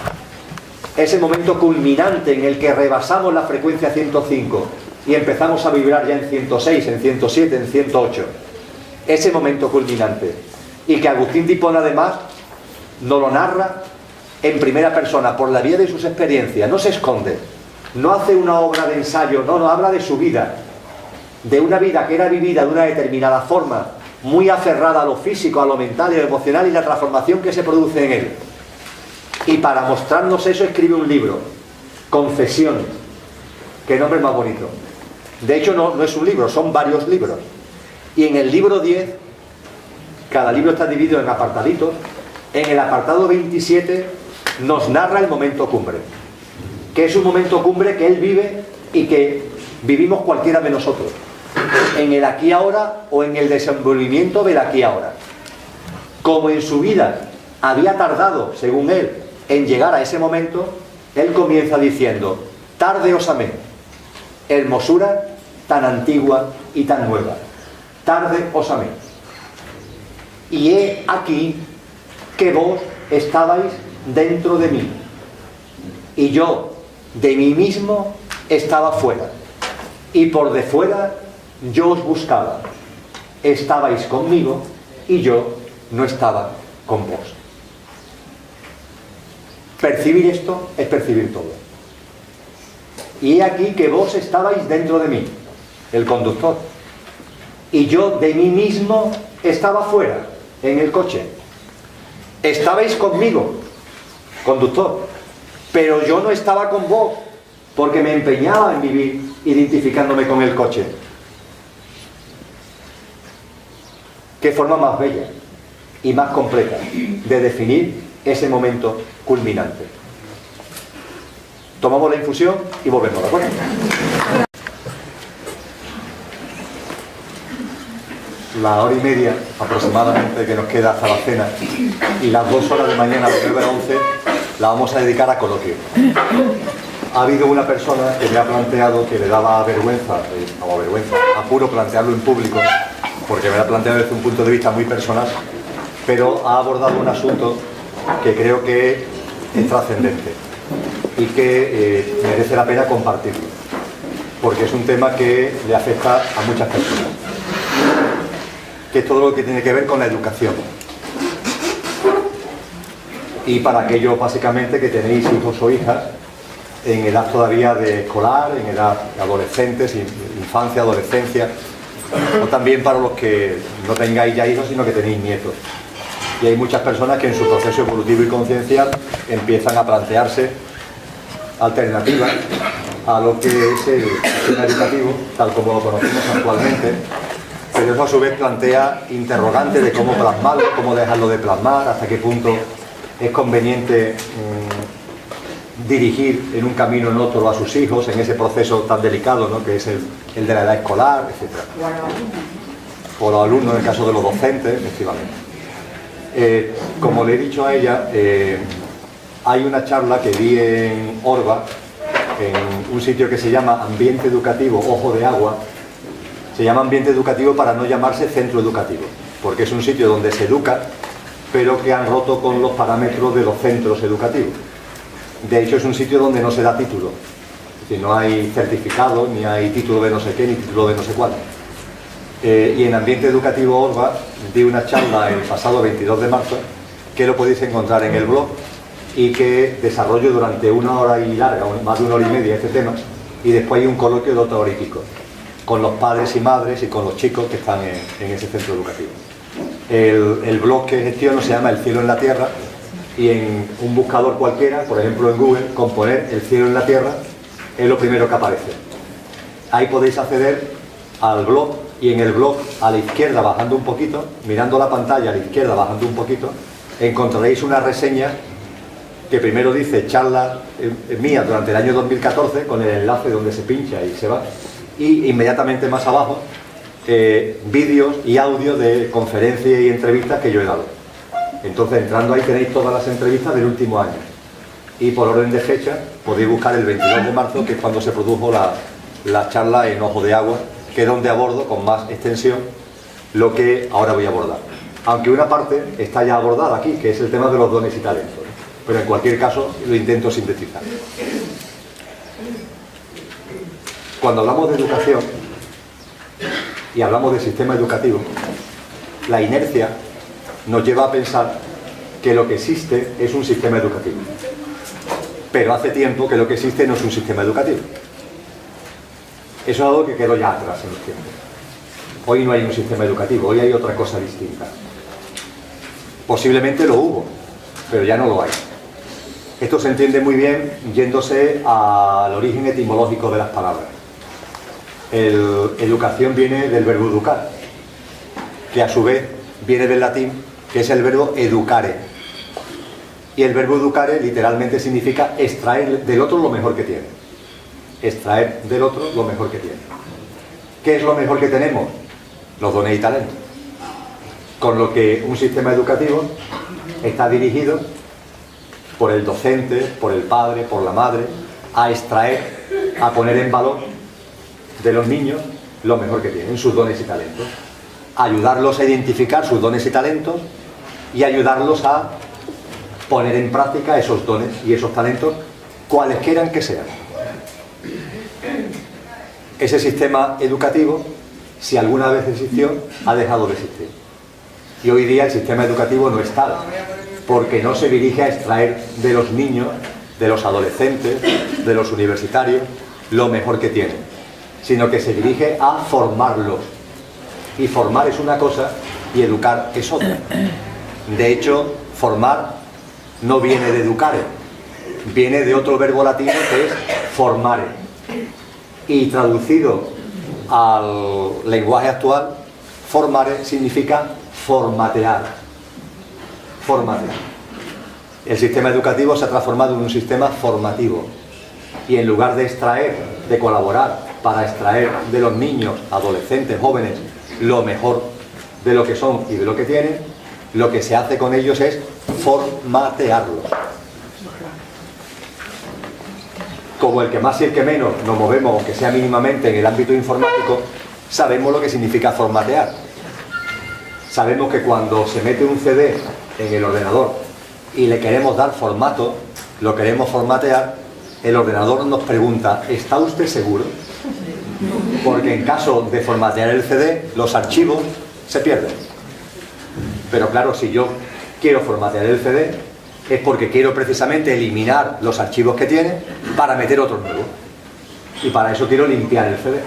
Ese momento culminante en el que rebasamos la frecuencia 105 y empezamos a vibrar ya en 106, en 107, en 108. Ese momento culminante. Y que Agustín de Hipona además nos lo narra en primera persona, por la vía de sus experiencias. No se esconde, no hace una obra de ensayo, no habla de su vida, de una vida que era vivida de una determinada forma, muy aferrada a lo físico, a lo mental y a lo emocional, y la transformación que se produce en él. Y para mostrarnos eso escribe un libro, Confesiones. Qué nombre más bonito. De hecho no es un libro, son varios libros. Y en el libro 10, cada libro está dividido en apartaditos. En el apartado 27 nos narra el momento cumbre, que es un momento cumbre que él vive y que vivimos cualquiera de nosotros, en el aquí y ahora, o en el desenvolvimiento del aquí y ahora. Como en su vida había tardado, según él, en llegar a ese momento, él comienza diciendo: tarde os amé, hermosura tan antigua y tan nueva, tarde os amé. Y he aquí que vos estabais dentro de mí, y yo de mí mismo estaba fuera, y por de fuera yo os buscaba. Estabais conmigo y yo no estaba con vos. Percibir esto es percibir todo. Y he aquí que vos estabais dentro de mí, el conductor, y yo de mí mismo estaba fuera, en el coche. Estabais conmigo, conductor, pero yo no estaba con vos, porque me empeñaba en vivir identificándome con el coche. qué forma más bella y más completa de definir ese momento culminante. Tomamos la infusión y volvemos, ¿de acuerdo? La hora y media aproximadamente que nos queda hasta la cena y las 2 horas de mañana de 9 a 11 la vamos a dedicar a coloquio. Ha habido una persona que me ha planteado que le daba vergüenza, apuro plantearlo en público, porque me lo ha planteado desde un punto de vista muy personal, pero ha abordado un asunto que creo que es trascendente y que merece la pena compartirlo, porque es un tema que le afecta a muchas personas, que es todo lo que tiene que ver con la educación. Y para aquellos básicamente que tenéis hijos o hijas en edad todavía de escolar, en edad de adolescentes, infancia, adolescencia, o también para los que no tengáis ya hijos sino que tenéis nietos. Y hay muchas personas que en su proceso evolutivo y conciencial empiezan a plantearse alternativas a lo que es el sistema educativo tal como lo conocemos actualmente, pero eso a su vez plantea interrogantes de cómo plasmarlo, cómo dejarlo de plasmar, hasta qué punto es conveniente dirigir en un camino o en otro a sus hijos en ese proceso tan delicado, ¿no?, que es el de la edad escolar, etc. O los alumnos en el caso de los docentes, efectivamente. Como le he dicho a ella, hay una charla que di en Orba, en un sitio que se llama Ambiente Educativo Ojo de Agua. Se llama Ambiente Educativo para no llamarse centro educativo, porque es un sitio donde se educa, pero que han roto con los parámetros de los centros educativos. De hecho, es un sitio donde no se da título, es decir, no hay certificado, ni hay título de no sé qué, ni título de no sé cuál. Y en Ambiente Educativo Orba di una charla el pasado 22 de marzo, que lo podéis encontrar en el blog, y que desarrollo durante 1 hora y larga, más de 1 hora y media, este tema, y después hay un coloquio de 2 horas y pico, con los padres y madres y con los chicos que están en ese centro educativo. El blog que gestiono se llama El Cielo en la Tierra, y en un buscador cualquiera, por ejemplo en Google, con poner El Cielo en la Tierra es lo primero que aparece. Ahí podéis acceder al blog, y en el blog a la izquierda, bajando un poquito, mirando la pantalla a la izquierda, bajando un poquito, encontraréis una reseña que primero dice charla mía durante el año 2014, con el enlace donde se pincha y se va, y inmediatamente más abajo vídeos y audios de conferencias y entrevistas que yo he dado. Entonces, entrando ahí tenéis todas las entrevistas del último año, y por orden de fecha podéis buscar el 22 de marzo, que es cuando se produjo la charla en Ojo de Agua, que es donde abordo con más extensión lo que ahora voy a abordar, aunque una parte está ya abordada aquí, que es el tema de los dones y talentos, pero en cualquier caso lo intento sintetizar. Cuando hablamos de educación y hablamos de sistema educativo, la inercia nos lleva a pensar que lo que existe es un sistema educativo, pero hace tiempo que lo que existe no es un sistema educativo. Eso es algo que quedó ya atrás en los tiempos. Hoy no hay un sistema educativo, hoy hay otra cosa distinta. Posiblemente lo hubo, pero ya no lo hay. Esto se entiende muy bien yéndose al origen etimológico de las palabras. Educación viene del verbo educar, que a su vez viene del latín, que es el verbo educare. Y el verbo educare literalmente significa extraer del otro lo mejor que tiene. Extraer del otro lo mejor que tiene. ¿Qué es lo mejor que tenemos? Los dones y talentos. Con lo que un sistema educativo está dirigido por el docente, por el padre, por la madre, a extraer, a poner en valor de los niños lo mejor que tienen, sus dones y talentos. Ayudarlos a identificar sus dones y talentos y ayudarlos a poner en práctica esos dones y esos talentos, cuales quieran que sean. Ese sistema educativo, si alguna vez existió, ha dejado de existir. Y hoy día el sistema educativo no es tal, porque no se dirige a extraer de los niños, de los adolescentes, de los universitarios, lo mejor que tienen, sino que se dirige a formarlos. Y formar es una cosa y educar es otra. De hecho, formar no viene de educare, viene de otro verbo latino que es formare. Y traducido al lenguaje actual, formare significa formatear. Formatear. El sistema educativo se ha transformado en un sistema formativo. Y en lugar de extraer, de colaborar para extraer de los niños, adolescentes, jóvenes, lo mejor de lo que son y de lo que tienen, lo que se hace con ellos es formatearlos. Como el que más y el que menos nos movemos, aunque sea mínimamente en el ámbito informático, sabemos lo que significa formatear. Sabemos que cuando se mete un CD en el ordenador y le queremos dar formato, lo queremos formatear, el ordenador nos pregunta, ¿está usted seguro? Porque en caso de formatear el CD, los archivos se pierden. Pero claro, si yo quiero formatear el CD, es porque quiero precisamente eliminar los archivos que tiene para meter otros nuevos. Y para eso quiero limpiar el CD.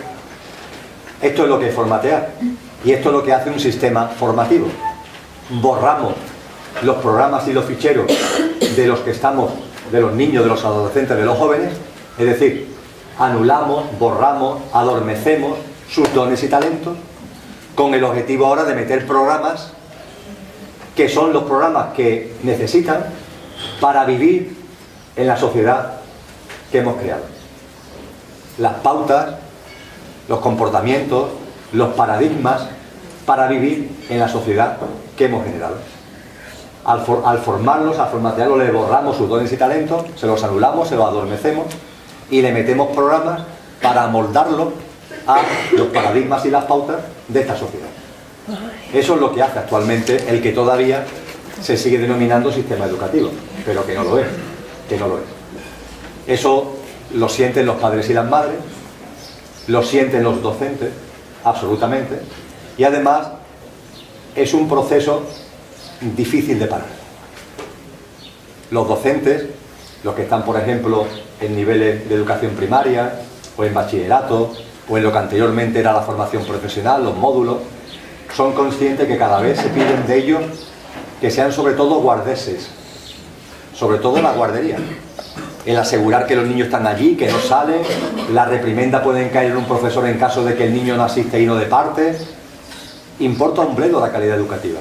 Esto es lo que es formatear. Y esto es lo que hace un sistema formativo. Borramos los programas y los ficheros de los que estamos, de los niños, de los adolescentes, de los jóvenes. Es decir, anulamos, borramos, adormecemos sus dones y talentos con el objetivo ahora de meter programas que son los programas que necesitan para vivir en la sociedad que hemos creado. Las pautas, los comportamientos, los paradigmas para vivir en la sociedad que hemos generado. Al formarlos, al formatearlos, le borramos sus dones y talentos, se los anulamos, se los adormecemos y le metemos programas para amoldarlos a los paradigmas y las pautas de esta sociedad. Eso es lo que hace actualmente el que todavía se sigue denominando sistema educativo, pero que no lo es, que no lo es. Eso lo sienten los padres y las madres, lo sienten los docentes, absolutamente, y además es un proceso difícil de parar. Los docentes, los que están, por ejemplo, en niveles de educación primaria, o en bachillerato, o en lo que anteriormente era la formación profesional, los módulos, son conscientes que cada vez se piden de ellos que sean sobre todo guardeses, sobre todo la guardería, el asegurar que los niños están allí, que no salen, la reprimenda pueden caer en un profesor en caso de que el niño no asiste y no de parte. Importa un bledo la calidad educativa.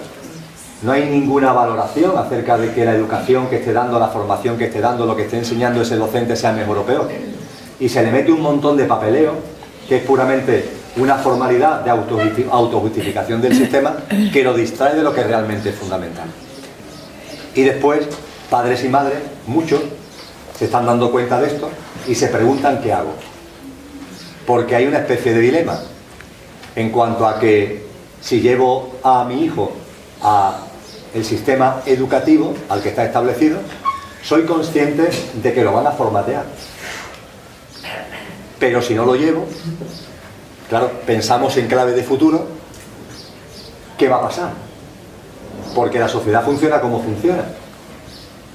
No hay ninguna valoración acerca de que la educación que esté dando, la formación que esté dando, lo que esté enseñando ese docente sea mejor o peor. Y se le mete un montón de papeleo que es puramente una formalidad de autojustificación del sistema que lo distrae de lo que realmente es fundamental. Y después, padres y madres, muchos, se están dando cuenta de esto y se preguntan qué hago. Porque hay una especie de dilema en cuanto a que si llevo a mi hijo al sistema educativo al que está establecido, soy consciente de que lo van a formatear. Pero si no lo llevo, claro, pensamos en clave de futuro, ¿qué va a pasar? Porque la sociedad funciona como funciona.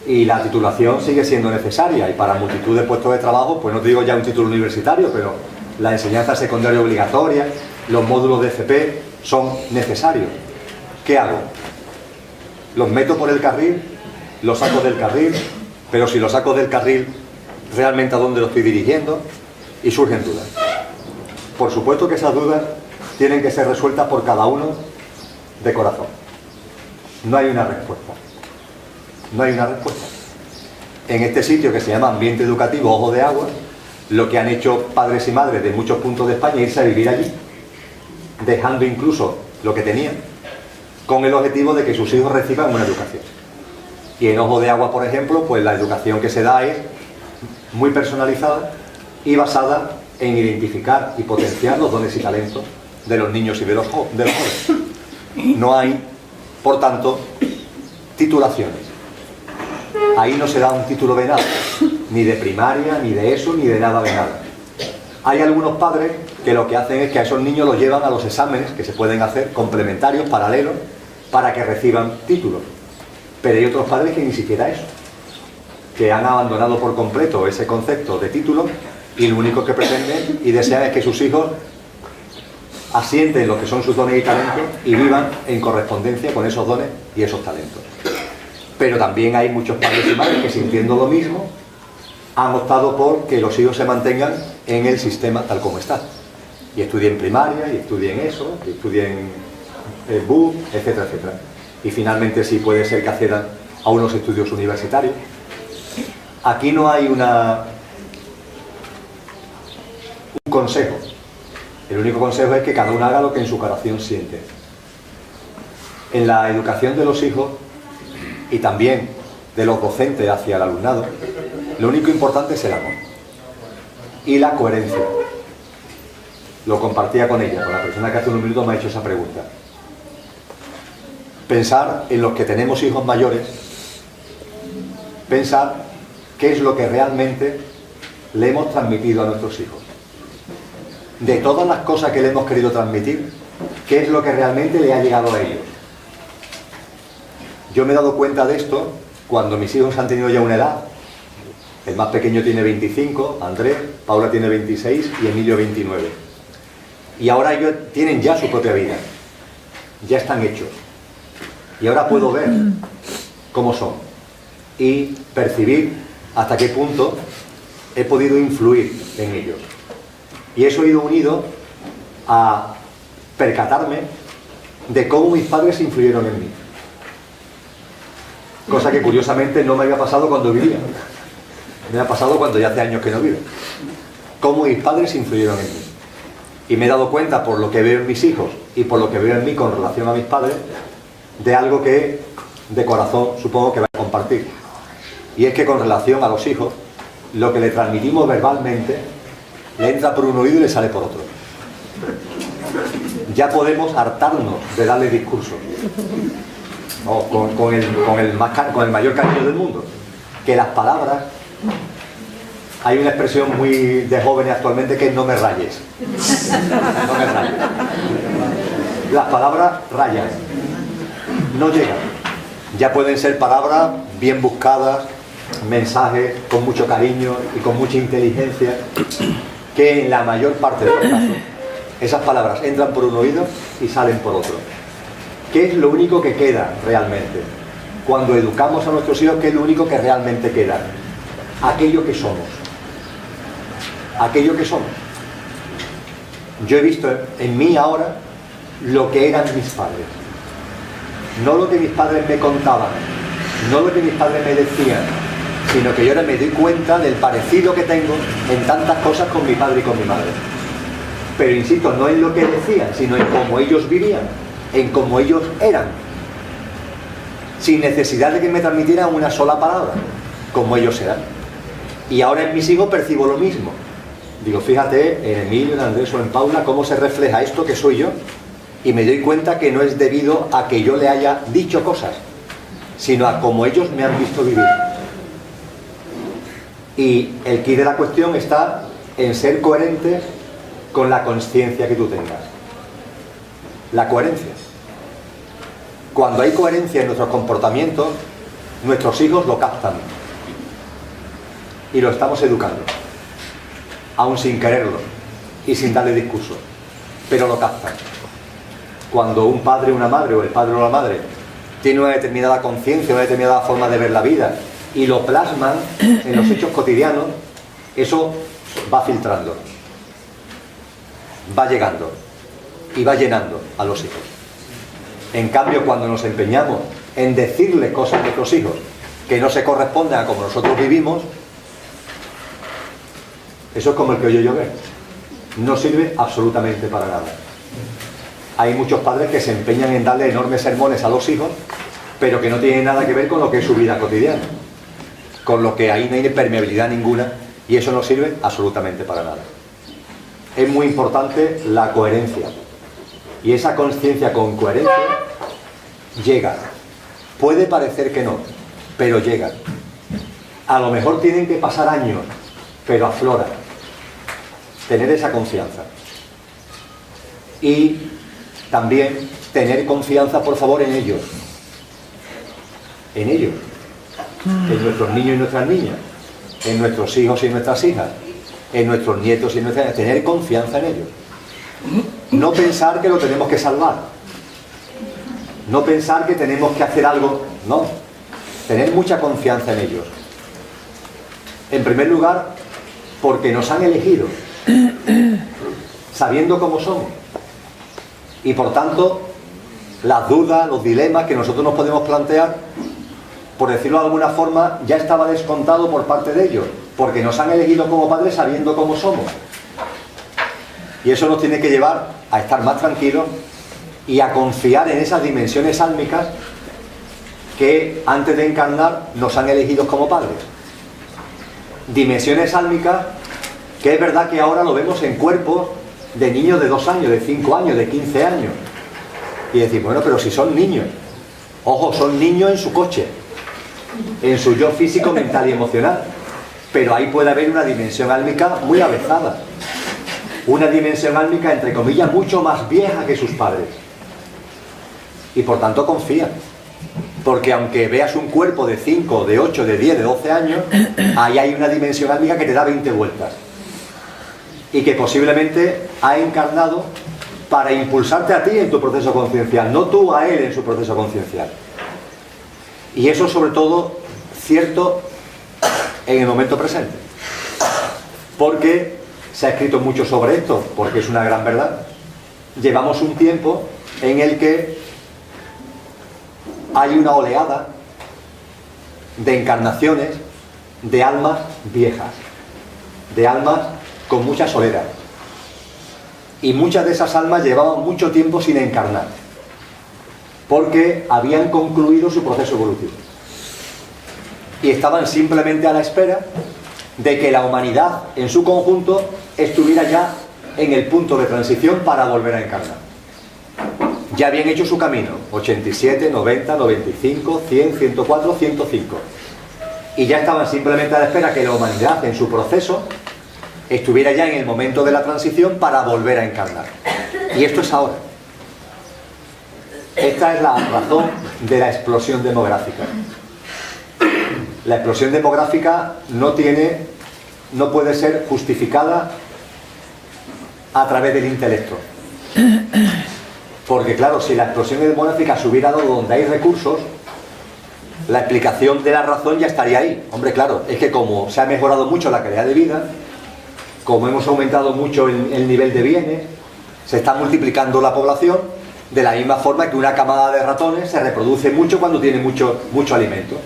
Y la titulación sigue siendo necesaria, y para multitud de puestos de trabajo, pues no te digo ya un título universitario, pero la enseñanza secundaria obligatoria, los módulos de FP son necesarios. ¿Qué hago? ¿Los meto por el carril? ¿Los saco del carril? Pero si los saco del carril, ¿realmente a dónde lo estoy dirigiendo? Y surgen dudas. Por supuesto que esas dudas tienen que ser resueltas por cada uno de corazón. No hay una respuesta. No hay una respuesta. En este sitio que se llama Ambiente Educativo Ojo de Agua, lo que han hecho padres y madres de muchos puntos de España es irse a vivir allí, dejando incluso lo que tenían, con el objetivo de que sus hijos reciban una educación. Y en Ojo de Agua, por ejemplo, pues la educación que se da es muy personalizada y basada en identificar y potenciar los dones y talentos de los niños y de los jóvenes. No hay, por tanto, titulaciones. Ahí no se da un título de nada, ni de primaria, ni de eso, ni de nada de nada. Hay algunos padres que lo que hacen es que a esos niños los llevan a los exámenes que se pueden hacer complementarios, paralelos, para que reciban títulos. Pero hay otros padres que ni siquiera eso, que han abandonado por completo ese concepto de título y lo único que pretenden y desean es que sus hijos asienten lo que son sus dones y talentos y vivan en correspondencia con esos dones y esos talentos. Pero también hay muchos padres y madres que, sintiendo lo mismo, han optado por que los hijos se mantengan en el sistema tal como está. Y estudien primaria, y estudien eso, y estudien BUP, etcétera, etcétera. Y finalmente sí puede ser que accedan a unos estudios universitarios. Aquí no hay un consejo. El único consejo es que cada uno haga lo que en su corazón siente. En la educación de los hijos y también de los docentes hacia el alumnado, lo único importante es el amor y la coherencia. Lo compartía con ella, con la persona que hace unos minutos me ha hecho esa pregunta. Pensar en los que tenemos hijos mayores, pensar qué es lo que realmente le hemos transmitido a nuestros hijos. De todas las cosas que le hemos querido transmitir, qué es lo que realmente le ha llegado a ellos. Yo me he dado cuenta de esto cuando mis hijos han tenido ya una edad. El más pequeño tiene 25, Andrés, Paula tiene 26 y Emilio 29. Y ahora ellos tienen ya su propia vida, ya están hechos. Y ahora puedo ver cómo son y percibir hasta qué punto he podido influir en ellos. Y eso ha ido unido a percatarme de cómo mis padres influyeron en mí. Cosa que curiosamente no me había pasado cuando vivía. Me ha pasado cuando ya hace años que no vivo. Cómo mis padres influyeron en mí. Y me he dado cuenta por lo que veo en mis hijos y por lo que veo en mí con relación a mis padres, de algo que de corazón supongo que va a compartir. Y es que con relación a los hijos, lo que le transmitimos verbalmente le entra por un oído y le sale por otro. Ya podemos hartarnos de darle discursos, ¿no? con el mayor cariño del mundo. Que las palabras, hay una expresión muy de jóvenes actualmente que es no me rayes. No me rayes. Las palabras rayan, no llegan. Ya pueden ser palabras bien buscadas, mensajes con mucho cariño y con mucha inteligencia, que en la mayor parte de los casos esas palabras entran por un oído y salen por otro. ¿Qué es lo único que queda realmente? Cuando educamos a nuestros hijos, ¿qué es lo único que realmente queda? Aquello que somos. Aquello que somos. Yo he visto en mí ahora lo que eran mis padres. No lo que mis padres me contaban, no lo que mis padres me decían, sino que yo ahora me doy cuenta del parecido que tengo en tantas cosas con mi padre y con mi madre. Pero insisto, no en lo que decían, sino en cómo ellos vivían, en cómo ellos eran, sin necesidad de que me transmitieran una sola palabra, como ellos eran. Y ahora en mis hijos percibo lo mismo. Digo, fíjate, en Emilio, en Andrés o en Paula, cómo se refleja esto que soy yo, y me doy cuenta que no es debido a que yo le haya dicho cosas, sino a cómo ellos me han visto vivir. Y el quid de la cuestión está en ser coherente con la conciencia que tú tengas. La coherencia. Cuando hay coherencia en nuestros comportamientos, nuestros hijos lo captan. Y lo estamos educando. Aún sin quererlo. Y sin darle discurso. Pero lo captan. Cuando un padre o una madre, o el padre o la madre, tiene una determinada conciencia, una determinada forma de ver la vida, y lo plasman en los hechos cotidianos, eso va filtrando, va llegando y va llenando a los hijos. En cambio, cuando nos empeñamos en decirle cosas a nuestros hijos que no se corresponden a como nosotros vivimos, eso es como el que oye llover. No sirve absolutamente para nada. Hay muchos padres que se empeñan en darle enormes sermones a los hijos, pero que no tienen nada que ver con lo que es su vida cotidiana, con lo que ahí no hay permeabilidad ninguna, y eso no sirve absolutamente para nada. Es muy importante la coherencia, y esa conciencia con coherencia llega. Puede parecer que no, pero llega. A lo mejor tienen que pasar años, pero aflora. Tener esa confianza. Y también tener confianza, por favor, en ellos. En ellos. En nuestros niños y nuestras niñas. En nuestros hijos y nuestras hijas. En nuestros nietos y nuestras... Tener confianza en ellos. No pensar que lo tenemos que salvar. No pensar que tenemos que hacer algo. No. Tener mucha confianza en ellos. En primer lugar, porque nos han elegido, sabiendo cómo somos. Y por tanto, las dudas, los dilemas que nosotros nos podemos plantear, por decirlo de alguna forma, ya estaba descontado por parte de ellos, porque nos han elegido como padres sabiendo cómo somos. Y eso nos tiene que llevar a estar más tranquilos y a confiar en esas dimensiones álmicas que antes de encarnar nos han elegido como padres. Dimensiones álmicas que es verdad que ahora lo vemos en cuerpos de niños de 2 años, de 5 años, de 15 años. Y decir, bueno, pero si son niños. Ojo, son niños en su coche, en su yo físico, mental y emocional. Pero ahí puede haber una dimensión álmica muy avezada. Una dimensión álmica, entre comillas, mucho más vieja que sus padres. Y por tanto confía. Porque aunque veas un cuerpo de 5, de 8, de 10, de 12 años, ahí hay una dimensión álmica que te da 20 vueltas. Y que posiblemente ha encarnado para impulsarte a ti en tu proceso conciencial, no tú a él en su proceso conciencial. Y eso sobre todo cierto en el momento presente. Porque se ha escrito mucho sobre esto, porque es una gran verdad. Llevamos un tiempo en el que hay una oleada de encarnaciones de almas viejas, de almas con mucha soledad. Y muchas de esas almas llevaban mucho tiempo sin encarnar, porque habían concluido su proceso evolutivo. Y estaban simplemente a la espera de que la humanidad en su conjunto estuviera ya en el punto de transición para volver a encarnar. Ya habían hecho su camino, 87, 90, 95, 100, 104, 105. Y ya estaban simplemente a la espera que la humanidad en su proceso estuviera ya en el momento de la transición para volver a encarnar. Y esto es ahora. Esta es la razón de la explosión demográfica. La explosión demográfica no puede ser justificada a través del intelecto. Porque claro, si la explosión demográfica se hubiera dado donde hay recursos, la explicación de la razón ya estaría ahí. Hombre, claro, es que como se ha mejorado mucho la calidad de vida, como hemos aumentado mucho el nivel de bienes, se está multiplicando la población, de la misma forma que una camada de ratones se reproduce mucho cuando tiene mucho alimento.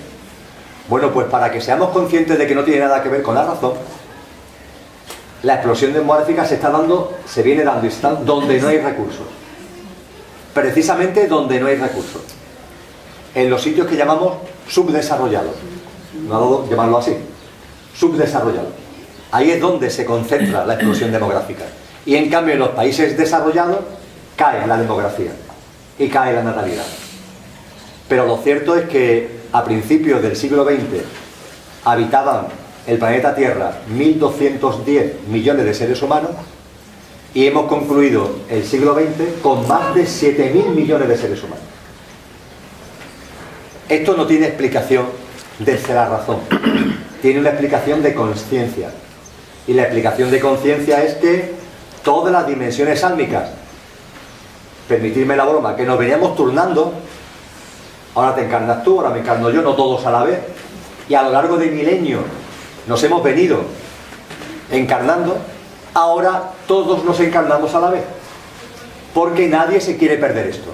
Bueno, pues para que seamos conscientes de que no tiene nada que ver con la razón, la explosión demográfica se viene dando y está donde no hay recursos. Precisamente donde no hay recursos. En los sitios que llamamos subdesarrollados. No ha dado llamarlo así. Subdesarrollados. Ahí es donde se concentra la explosión demográfica. Y en cambio en los países desarrollados cae la demografía y cae la natalidad. Pero lo cierto es que a principios del siglo XX habitaban el planeta Tierra 1.210 millones de seres humanos y hemos concluido el siglo XX con más de 7.000 millones de seres humanos. Esto no tiene explicación desde la razón, tiene una explicación de conciencia. Y la explicación de conciencia es que todas las dimensiones álmicas, permitirme la broma, que nos veníamos turnando, ahora te encarnas tú, ahora me encarno yo, no todos a la vez, y a lo largo de milenios nos hemos venido encarnando, ahora todos nos encarnamos a la vez, porque nadie se quiere perder esto,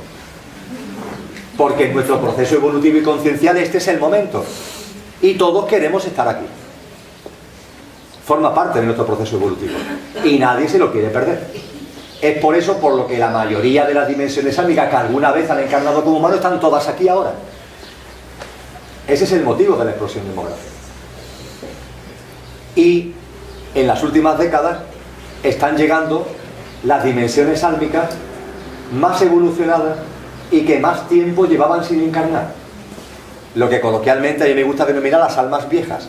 porque en nuestro proceso evolutivo y conciencial este es el momento, y todos queremos estar aquí. Forma parte de nuestro proceso evolutivo y nadie se lo quiere perder. Es por eso por lo que la mayoría de las dimensiones álmicas que alguna vez han encarnado como humanos están todas aquí ahora. Ese es el motivo de la explosión demográfica. Y en las últimas décadas están llegando las dimensiones álmicas más evolucionadas y que más tiempo llevaban sin encarnar. Lo que coloquialmente a mí me gusta denominar las almas viejas.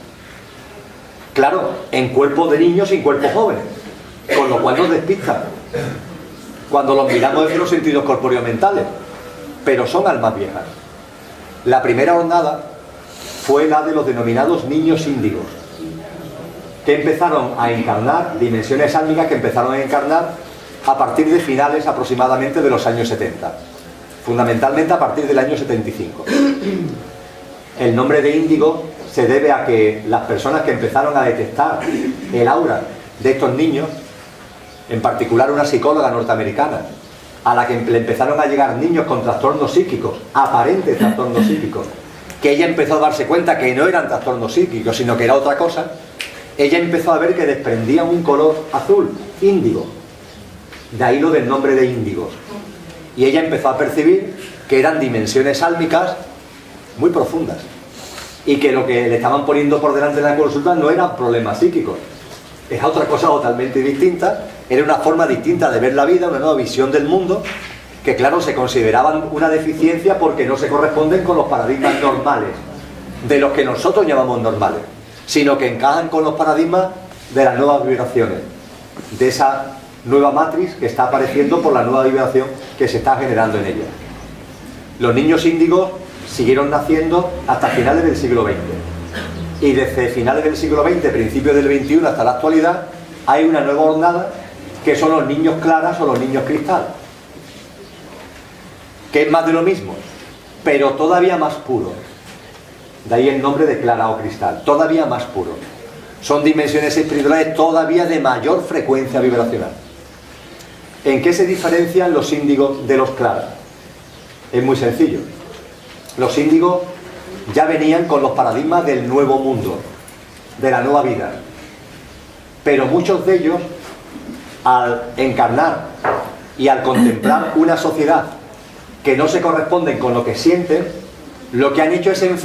Claro, en cuerpos de niños y en cuerpos jóvenes, con lo cual nos despista cuando los miramos desde los sentidos corpóreo-mentales, pero son almas viejas. La primera jornada fue la de los denominados niños índigos, que empezaron a encarnar, dimensiones álmicas que empezaron a encarnar a partir de finales aproximadamente de los años 70, fundamentalmente a partir del año 75. El nombre de índigo se debe a que las personas que empezaron a detectar el aura de estos niños, en particular una psicóloga norteamericana a la que le empezaron a llegar niños con trastornos psíquicos, aparentes trastornos psíquicos, que ella empezó a darse cuenta que no eran trastornos psíquicos, sino que era otra cosa, ella empezó a ver que desprendían un color azul, índigo. De ahí lo del nombre de índigos. Y ella empezó a percibir que eran dimensiones álmicas muy profundas. Y que lo que le estaban poniendo por delante de la consulta no eran problemas psíquicos. Era otra cosa totalmente distinta, era una forma distinta de ver la vida, una nueva visión del mundo, que claro, se consideraban una deficiencia porque no se corresponden con los paradigmas normales, de los que nosotros llamamos normales, sino que encajan con los paradigmas de las nuevas vibraciones, de esa nueva matriz que está apareciendo por la nueva vibración que se está generando en ella. Los niños índigos siguieron naciendo hasta finales del siglo XX. Y desde finales del siglo XX, principios del XXI hasta la actualidad, hay una nueva hornada que son los niños claras o los niños cristal. Que es más de lo mismo, pero todavía más puro. De ahí el nombre de clara o cristal, todavía más puro. Son dimensiones espirituales todavía de mayor frecuencia vibracional. ¿En qué se diferencian los índigos de los claros? Es muy sencillo. Los índigos ya venían con los paradigmas del nuevo mundo, de la nueva vida. Pero muchos de ellos, al encarnar y al contemplar una sociedad que no se corresponde con lo que sienten, lo que han hecho es enfrentar